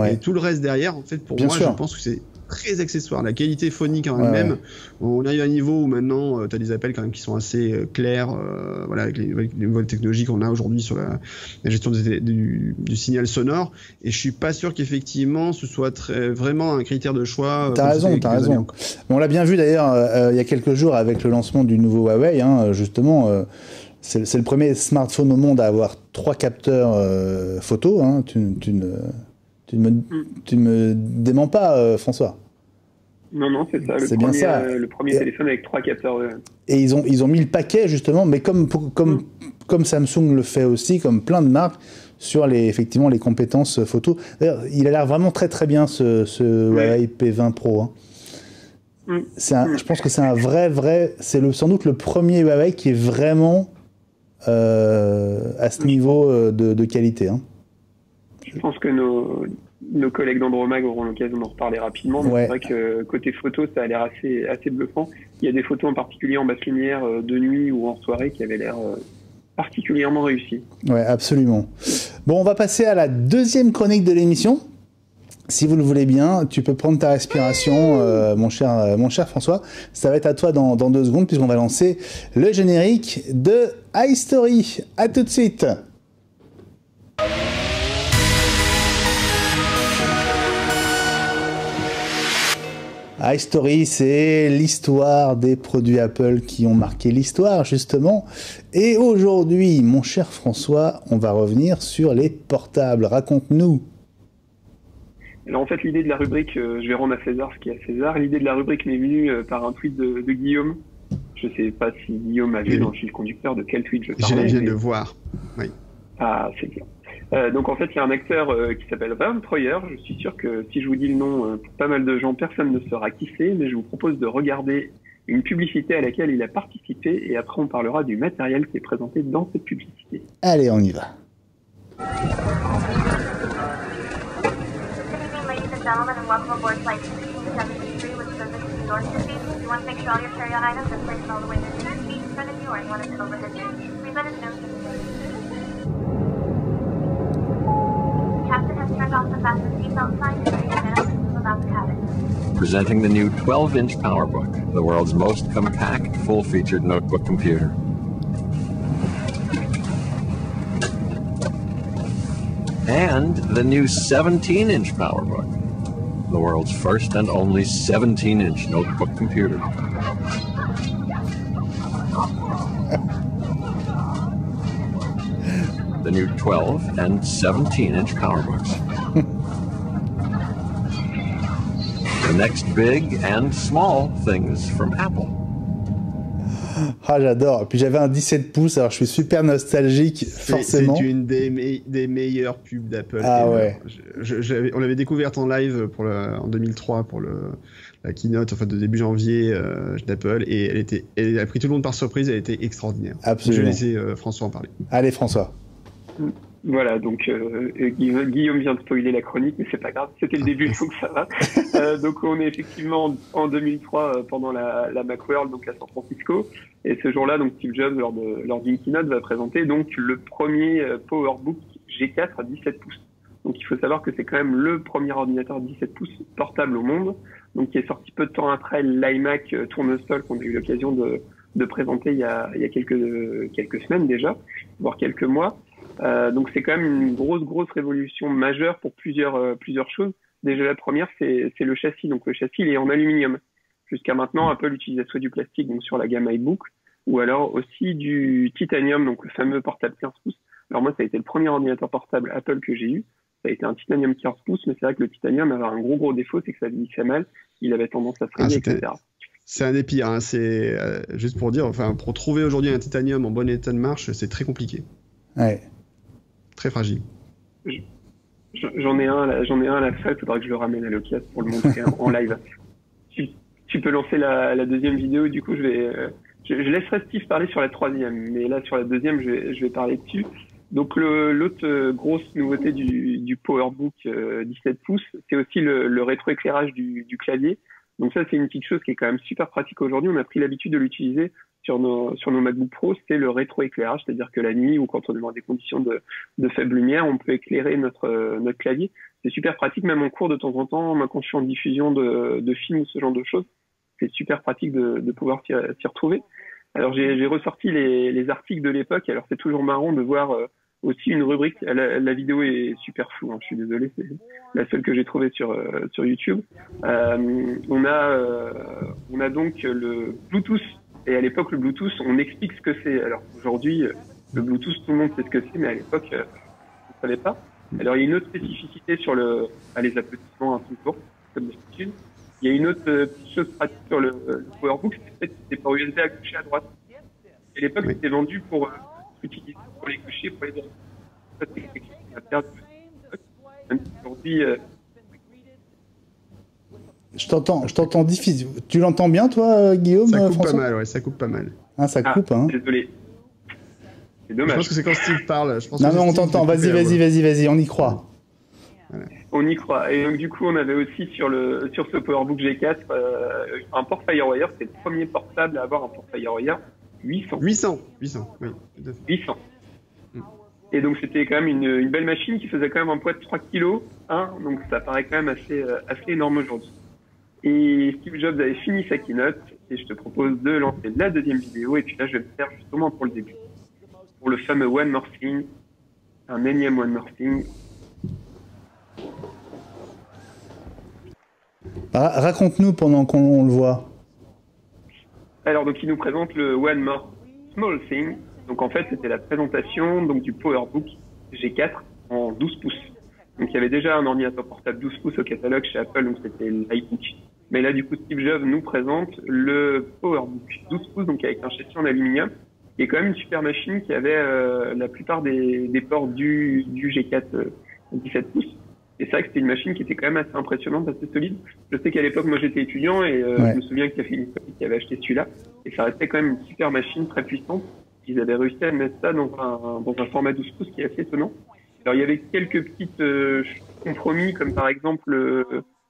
et tout le reste derrière en fait, pour bien moi sûr. Je pense que c'est très accessoire. La qualité phonique en elle-même, on arrive à un niveau où maintenant tu as des appels quand même qui sont assez clairs, voilà, avec les nouvelles technologies qu'on a aujourd'hui sur la gestion du signal sonore, et je suis pas sûr qu'effectivement ce soit vraiment un critère de choix. T'as raison. On l'a bien vu d'ailleurs il y a quelques jours avec le lancement du nouveau Huawei, justement. C'est le premier smartphone au monde à avoir 3 capteurs photo. Tu ne me déments pas, François. Non, c'est ça. Le premier téléphone avec 3 capteurs. Et ils ont mis le paquet, justement, mais comme Samsung le fait aussi, comme plein de marques, sur effectivement les compétences photo. D'ailleurs, il a l'air vraiment très très bien, ce Huawei P20 Pro. Je pense que c'est un vrai... C'est sans doute le premier Huawei qui est vraiment à ce niveau de qualité. Je pense que nos collègues d'Andromag auront l'occasion d'en reparler rapidement. Mais c'est vrai que côté photo, ça a l'air assez bluffant. Il y a des photos en particulier en basse lumière, de nuit ou en soirée, qui avaient l'air particulièrement réussies. Ouais, absolument. Bon, on va passer à la deuxième chronique de l'émission. Si vous le voulez bien, tu peux prendre ta respiration, mon cher François. Ça va être à toi dans 2 secondes, puisqu'on va lancer le générique de iStory. À tout de suite. iStory, c'est l'histoire des produits Apple qui ont marqué l'histoire, justement. Et aujourd'hui, mon cher François, on va revenir sur les portables. Raconte-nous. Alors en fait, l'idée de la rubrique, je vais rendre à César ce qui est à César. L'idée de la rubrique m'est venue par un tweet de Guillaume. Je sais pas si Guillaume a vu dans le fil conducteur de quel tweet je parlais. Je viens de le voir. Oui. Ah, c'est bien. Donc en fait, il y a un acteur qui s'appelle Van Troyer. Je suis sûr que si je vous dis le nom, pour pas mal de gens, personne ne saura qui c'est, mais je vous propose de regarder une publicité à laquelle il a participé et après on parlera du matériel qui est présenté dans cette publicité. Allez, on y va. Ladies and gentlemen, and welcome aboard flight 1673 with service to New York City. You want to make sure all your carry-on items are placed all the way to the seat in front of you or in one of the overhead bins. Please let us know. Captain has turned off the fasten seatbelt sign and ready to get us about the cabin. Presenting the new 12-inch PowerBook, the world's most compact, full-featured notebook computer. And the new 17-inch PowerBook, the world's first and only 17-inch notebook computer. The new 12 and 17-inch PowerBooks. The next big and small things from Apple. Ah, j'adore. Puis j'avais un 17 pouces, alors je suis super nostalgique, forcément. C'est une des meilleures pubs d'Apple. Ah ouais. On l'avait découverte en live en 2003 pour la keynote de début janvier d'Apple, et elle a pris tout le monde par surprise, elle était extraordinaire. Absolument. Je vais laisser François en parler. Allez, François. Voilà, donc Guillaume vient de spoiler la chronique, mais c'est pas grave, c'était le début, donc ça va. Donc on est effectivement en 2003 pendant la Macworld, donc à San Francisco, et ce jour-là, donc Steve Jobs lors d'une keynote va présenter donc le premier PowerBook G4 à 17 pouces. Donc il faut savoir que c'est quand même le premier ordinateur 17 pouces portable au monde, donc qui est sorti peu de temps après l'iMac tournesol qu'on a eu l'occasion de présenter il y a quelques semaines déjà, voire quelques mois. Donc c'est quand même une grosse révolution majeure pour plusieurs choses. Déjà la première, c'est le châssis. Donc le châssis il est en aluminium. Jusqu'à maintenant, Apple utilisait soit du plastique, donc sur la gamme iBook, ou alors aussi du titanium, donc le fameux portable 15 pouces. Alors moi, ça a été le premier ordinateur portable Apple que j'ai eu. Ça a été un titanium 15 pouces, mais c'est vrai que le titanium avait un gros défaut, c'est que ça vieillissait mal. Il avait tendance à frayer, etc. C'est un des pires. Hein. C'est juste pour dire, pour trouver aujourd'hui un titanium en bon état de marche, c'est très compliqué. Ouais. Très fragile. J'en ai un à la salle, il faudra que je le ramène à l'occasion pour le montrer en live. Tu peux lancer la deuxième vidéo, du coup je laisserai Steve parler sur la troisième, mais là sur la deuxième je vais parler dessus. Donc l'autre grosse nouveauté du PowerBook 17 pouces, c'est aussi le rétroéclairage du clavier. Donc ça c'est une petite chose qui est quand même super pratique aujourd'hui, on a pris l'habitude de l'utiliser sur nos MacBook Pro, c'est le rétroéclairage, c'est-à-dire que la nuit ou quand on est dans des conditions de faible lumière, on peut éclairer notre clavier. C'est super pratique, même en cours de temps en temps, moi quand je suis en diffusion de films ou ce genre de choses, c'est super pratique de pouvoir s'y retrouver. Alors j'ai ressorti les articles de l'époque, alors c'est toujours marrant de voir aussi une rubrique, la vidéo est super floue, hein, je suis désolé, c'est la seule que j'ai trouvée sur YouTube. On a donc le Bluetooth. Et à l'époque, le Bluetooth, on explique ce que c'est. Alors aujourd'hui, le Bluetooth, tout le monde sait ce que c'est, mais à l'époque, on ne savait pas. Alors il y a une autre spécificité sur les applaudissements un peu courts, comme d'habitude. Il y a une autre petite chose pratique sur le PowerBook, c'est que c'était par USB à gauche et à droite. Et à l'époque, c'était vendu pour utiliser pour les gauchers, pour les droits. Ça, c'est quelque chose qu'on a perdu. Même si aujourd'hui, Je t'entends difficile. Tu l'entends bien, toi, Guillaume? Ça coupe François? pas mal, ouais, ça coupe pas mal. Ah, ça coupe, hein. Désolé. C'est dommage. Je pense que c'est quand Steve parle. Non, on t'entend. Vas-y, on y croit. Voilà. On y croit. Et donc, du coup, on avait aussi sur ce PowerBook G4 un port FireWire. C'est le premier portable à avoir un port FireWire 800. 800, oui. 800. Et donc, c'était quand même une belle machine qui faisait quand même un poids de 3 kg. Hein, donc, ça paraît quand même assez énorme aujourd'hui. Et Steve Jobs avait fini sa keynote. Et je te propose de lancer la deuxième vidéo. Et puis là, je vais le faire justement pour le début. Pour le fameux One More Thing. Un énième One More Thing. Raconte-nous pendant qu'on le voit. Alors, donc, il nous présente le One More Small Thing. Donc, en fait, c'était la présentation donc, du PowerBook G4 en 12 pouces. Donc, il y avait déjà un ordinateur portable 12 pouces au catalogue chez Apple, donc c'était l'iBook. Mais là, du coup, Steve Jobs nous présente le PowerBook 12 pouces, donc avec un châssis en aluminium, qui est quand même une super machine qui avait la plupart des ports du G4 17 pouces. Et c'est vrai que c'était une machine qui était quand même assez impressionnante, assez solide. Je sais qu'à l'époque, moi, j'étais étudiant et je me souviens qu'il y avait une famille qui avait acheté celui-là. Et ça restait quand même une super machine, très puissante. Ils avaient réussi à mettre ça dans un format 12 pouces qui est assez étonnant. Alors, il y avait quelques petites compromis, comme par exemple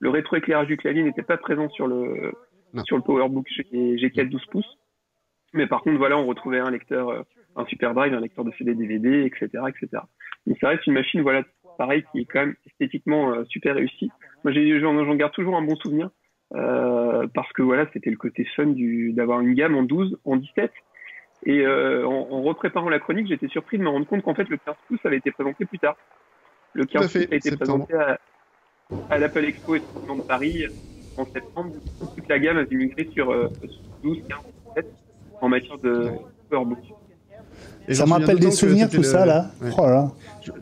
le rétroéclairage du clavier n'était pas présent sur le PowerBook G4 12 pouces. Mais par contre, voilà, on retrouvait un lecteur, un SuperDrive, un lecteur de CD-DVD, etc., etc. Donc, ça reste une machine, voilà, pareil, qui est quand même esthétiquement super réussie. Moi, j'en garde toujours un bon souvenir, parce que voilà, c'était le côté fun d'avoir une gamme en 12, en 17. Et en repréparant la chronique, j'étais surpris de me rendre compte qu'en fait, le 15 pouces avait été présenté plus tard. Le 15 pouces a été présenté à l'Apple Expo et de Paris en septembre. Toute la gamme avait migré sur 12, 15, 17 en matière de PowerBook. Et ça me rappelle des souvenirs, tout ça, là. Ouais. Oh là.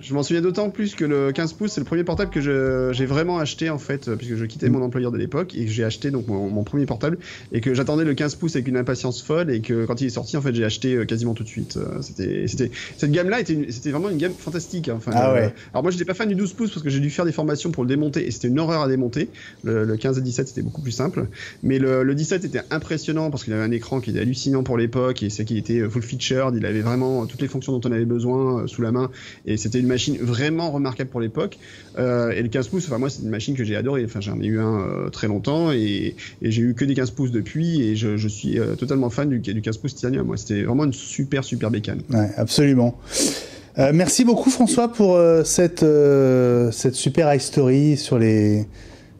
Je m'en souviens d'autant plus que le 15 pouces, c'est le premier portable que j'ai vraiment acheté, en fait, puisque je quittais mon employeur de l'époque, et que j'ai acheté donc mon premier portable, et que j'attendais le 15 pouces avec une impatience folle, et que quand il est sorti, en fait, j'ai acheté quasiment tout de suite. Cette gamme-là, c'était vraiment une gamme fantastique. Hein. Enfin, alors moi, j'étais pas fan du 12 pouces, parce que j'ai dû faire des formations pour le démonter, et c'était une horreur à démonter. Le 15 et 17, c'était beaucoup plus simple. Mais le 17 était impressionnant, parce qu'il avait un écran qui était hallucinant pour l'époque, et c'est qu'il était full featured, il avait vraiment toutes les fonctions dont on avait besoin sous la main, et c'était une machine vraiment remarquable pour l'époque. Et le 15 pouces, enfin moi c'est une machine que j'ai adorée, enfin j'en ai eu un très longtemps, et j'ai eu que des 15 pouces depuis, et je suis totalement fan du 15 pouces Titanium. Moi c'était vraiment une super bécane. Ouais, absolument. Merci beaucoup François pour cette super high story sur les...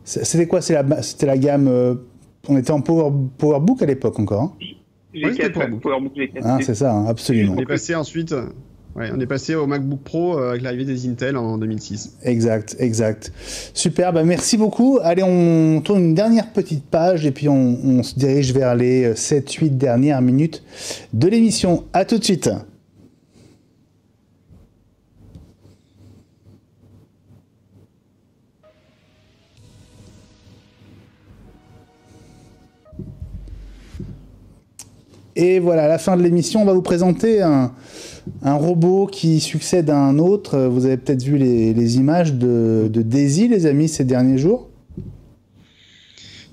C'était quoi? C'était la gamme... On était en PowerBook à l'époque encore, hein? G4, PowerBook G4. Ah, c'est ça, hein, absolument. On est passé ensuite... Ouais, on est passé au MacBook Pro avec l'arrivée des Intel en 2006. Exact. Super, merci beaucoup. Allez, on tourne une dernière petite page et puis on se dirige vers les 7-8 dernières minutes de l'émission. À tout de suite. Et voilà, à la fin de l'émission, on va vous présenter un robot qui succède à un autre. Vous avez peut-être vu les images de Daisy, les amis, ces derniers jours.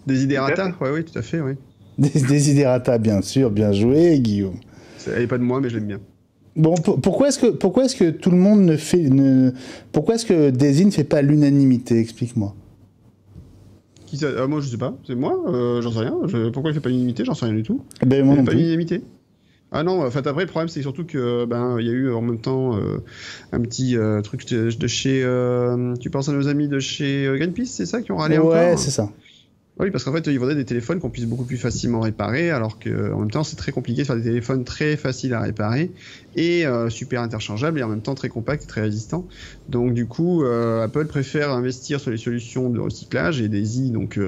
Desiderata, oui, tout à fait, oui. Desiderata, bien sûr, bien joué, Guillaume. Elle n'est pas de moi, mais je l'aime bien. Bon, pourquoi est-ce que tout le monde pourquoi est-ce que Daisy ne fait pas l'unanimité? Explique-moi. Moi, je sais pas. C'est moi. J'en sais rien. Pourquoi il fait pas l'unanimité? J'en sais rien du tout. Ben, moi non plus. Pas l'unanimité. Ah non. Enfin, après, le problème, c'est surtout que il y a eu en même temps un petit truc de chez. Tu penses à nos amis de chez Greenpeace, c'est ça qui ont râlé encore? Ouais, c'est ça. Oui, parce qu'en fait, ils vendaient des téléphones qu'on puisse beaucoup plus facilement réparer, alors qu'en même temps, c'est très compliqué de faire des téléphones très faciles à réparer et super interchangeables et en même temps très compacts et très résistants. Donc, du coup, Apple préfère investir sur les solutions de recyclage et Daisy. Donc,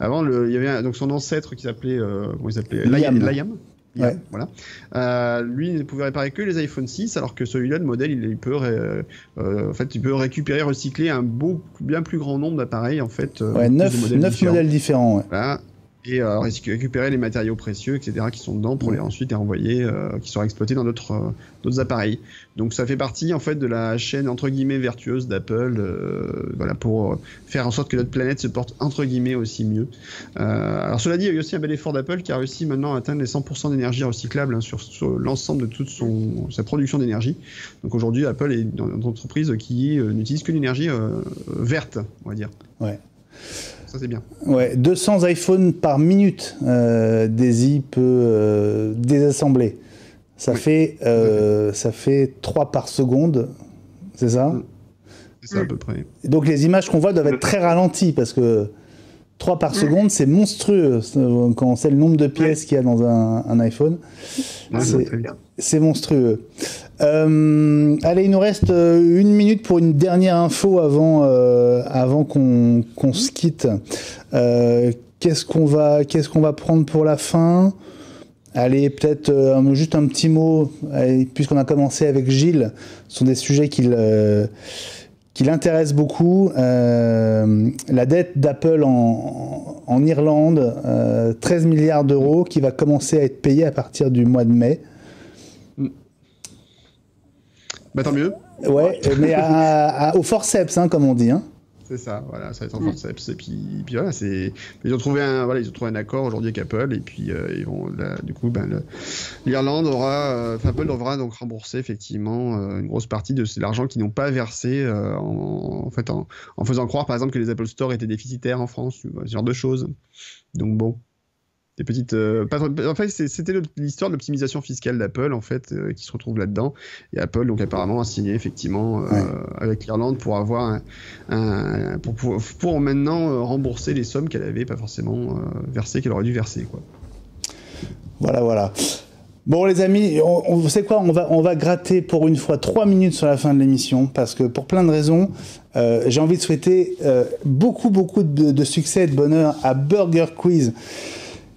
avant, il y avait donc son ancêtre qui s'appelait comment il s'appelait? Liam. Ouais. Voilà. Lui, il ne pouvait réparer que les iPhone 6, alors que celui-là, le modèle, il peut récupérer, recycler un bien plus grand nombre d'appareils, en fait. 9 modèles différents. Ouais. Voilà. Et récupérer les matériaux précieux, etc., qui sont dedans pour ensuite les renvoyer, qui seront exploités dans d'autres appareils. Donc ça fait partie en fait de la chaîne entre guillemets vertueuse d'Apple, voilà, pour faire en sorte que notre planète se porte entre guillemets aussi mieux. Alors cela dit, il y a eu aussi un bel effort d'Apple qui a réussi maintenant à atteindre les 100% d'énergie recyclable sur l'ensemble de toute sa production d'énergie. Donc aujourd'hui, Apple est une entreprise qui n'utilise que l'énergie verte, on va dire. Ouais. Ça, c'est bien. Ouais, 200 iPhones par minute, Daisy peut désassembler. Ça fait 3 par seconde, c'est ça? C'est ça à peu près. Donc les images qu'on voit doivent être très ralenties parce que 3 par seconde, c'est monstrueux quand on sait le nombre de pièces qu'il y a dans un iPhone. C'est monstrueux. Allez, il nous reste 1 minute pour une dernière info avant qu'on se quitte. Qu'est-ce qu'on va prendre pour la fin? Allez, peut-être juste un petit mot, puisqu'on a commencé avec Gilles, ce sont des sujets qui l'intéressent beaucoup. La dette d'Apple en Irlande, 13 milliards d'euros, qui va commencer à être payée à partir du mois de mai. Bah tant mieux. Ouais, mais au forceps, hein, comme on dit. Hein. C'est ça, voilà, ça va être en forceps. Et puis voilà, ils ont trouvé un accord aujourd'hui avec Apple, et puis ils vont, là, du coup, l'Irlande Apple devra donc rembourser effectivement une grosse partie de l'argent qu'ils n'ont pas versé en faisant croire, par exemple, que les Apple Store étaient déficitaires en France, ce genre de choses. Donc bon. Des petites. En fait, c'était l'histoire de l'optimisation fiscale d'Apple, en fait, qui se retrouve là-dedans. Et Apple, donc, apparemment, a signé, effectivement, avec l'Irlande pour avoir pour maintenant rembourser les sommes qu'elle n'avait pas forcément versées, qu'elle aurait dû verser, quoi. Voilà. Bon, les amis, vous savez quoi, on va gratter pour une fois 3 minutes sur la fin de l'émission, parce que pour plein de raisons, j'ai envie de souhaiter beaucoup de succès et de bonheur à Burger Quiz.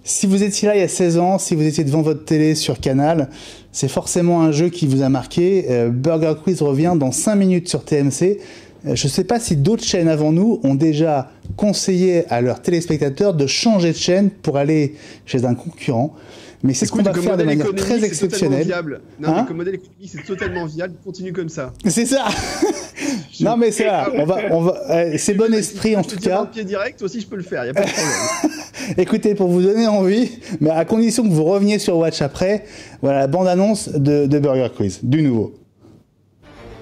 Si vous étiez là il y a 16 ans, si vous étiez devant votre télé sur Canal, c'est forcément un jeu qui vous a marqué. Burger Quiz revient dans 5 minutes sur TMC. Je ne sais pas si d'autres chaînes avant nous ont déjà conseillé à leurs téléspectateurs de changer de chaîne pour aller chez un concurrent. Mais c'est ce qu'on va faire de manière très exceptionnelle. Non, mais comme modèle économique, c'est totalement viable. Continue comme ça. C'est ça. Non, mais c'est là. C'est bon esprit en tout cas. Pied direct aussi, je peux le faire. Il y a pas de problème. Écoutez, pour vous donner envie, mais à condition que vous reveniez sur Watch après, voilà la bande-annonce de Burger Quiz, du nouveau.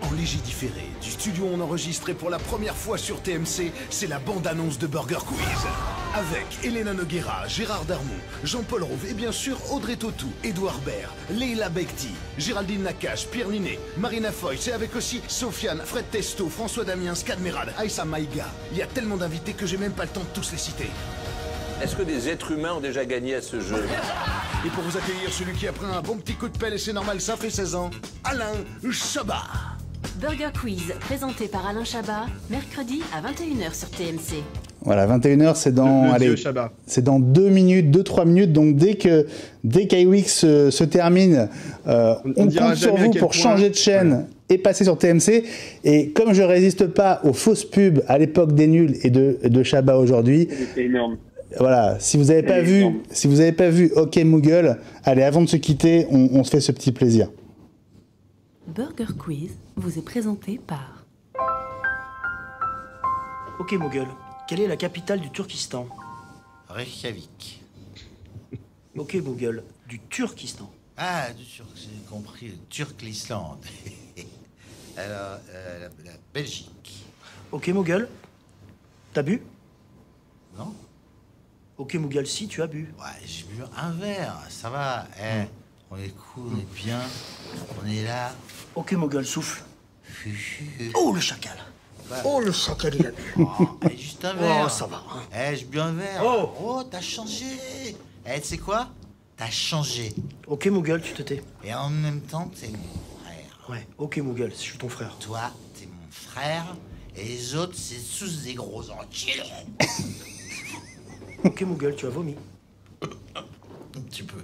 En léger différé, du studio on enregistré pour la première fois sur TMC, c'est la bande-annonce de Burger Quiz. Avec Elena Nogueira, Gérard Darmon, Jean-Paul Rouve et bien sûr Audrey Tautou, Édouard Baird, Leila Bekti, Géraldine Nakache, Pierre Ninet, Marina Foïs et avec aussi Sofiane, Fred Testo, François Damiens, Scad Merad, Aïssa Maïga. Il y a tellement d'invités que j'ai même pas le temps de tous les citer. Est-ce que des êtres humains ont déjà gagné à ce jeu? Et pour vous accueillir, celui qui a pris un bon petit coup de pelle et c'est normal, ça fait 16 ans, Alain Chabat. Burger Quiz, présenté par Alain Chabat, mercredi à 21h sur TMC. Voilà, 21h, c'est dans 2-3 minutes. Donc dès qu'iWeek se termine, on compte sur vous pour changer de chaîne et passer sur TMC. Et comme je résiste pas aux fausses pubs à l'époque des nuls et de Chabat aujourd'hui. C'est énorme. Voilà, si vous n'avez pas vu OK Moogle, allez, avant de se quitter, on se fait ce petit plaisir. Burger Quiz vous est présenté par... OK Moogle, quelle est la capitale du Turkestan? Reykjavik. OK Moogle, du Turkestan. Ah, j'ai compris, le Turklisland. Alors, la Belgique. OK Moogle, t'as bu? Non. OK Moogle, si, tu as bu. Ouais, j'ai bu un verre, ça va. On est cool, on est bien, on est là. OK Moogle, souffle. Oh, le chacal. Oh, le chacal, il a bu. Juste un verre. Oh, ça va. J'ai bu un verre. Oh, t'as changé. Tu sais quoi? T'as changé. OK Moogle, tu te tais. Et en même temps, t'es mon frère. Ouais, OK Moogle, je suis ton frère. Toi, t'es mon frère, et les autres, c'est tous des gros enculés. OK Moogle, tu as vomi. Un petit peu.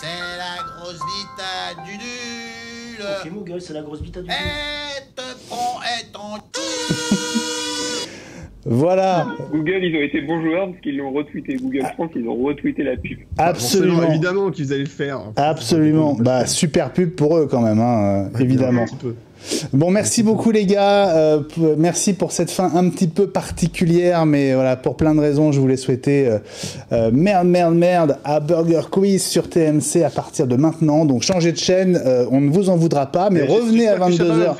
C'est la grosse vita du nul. OK Moogle, c'est la grosse vita du nul. Et te prends et ton Voilà. Google, ils ont été bons joueurs parce qu'ils l'ont retweeté. Google France, ils ont retweeté la pub. Absolument. Bon, évidemment qu'ils allaient le faire. Absolument. Bah, super pub pour eux quand même, hein, évidemment. Un petit peu. Bon, merci beaucoup les gars, merci pour cette fin un petit peu particulière, mais voilà, pour plein de raisons, je voulais souhaiter merde à Burger Quiz sur TMC à partir de maintenant, donc changez de chaîne, on ne vous en voudra pas, mais revenez à 22h.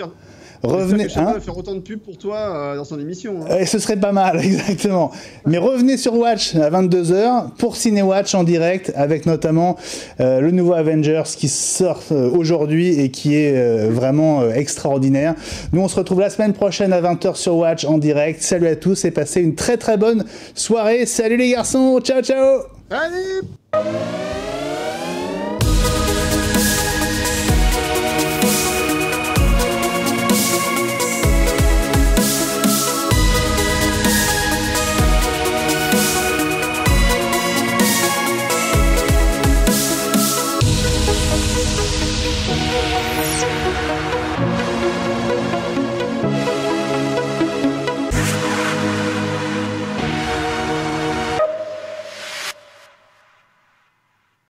Revenez, hein, faire autant de pubs pour toi dans son émission. Hein. Et ce serait pas mal, exactement. Mais revenez sur Watch à 22h pour Ciné-Watch en direct, avec notamment le nouveau Avengers qui sort aujourd'hui et qui est vraiment extraordinaire. Nous, on se retrouve la semaine prochaine à 20h sur Watch en direct. Salut à tous et passez une très très bonne soirée. Salut les garçons, ciao ciao. Allez.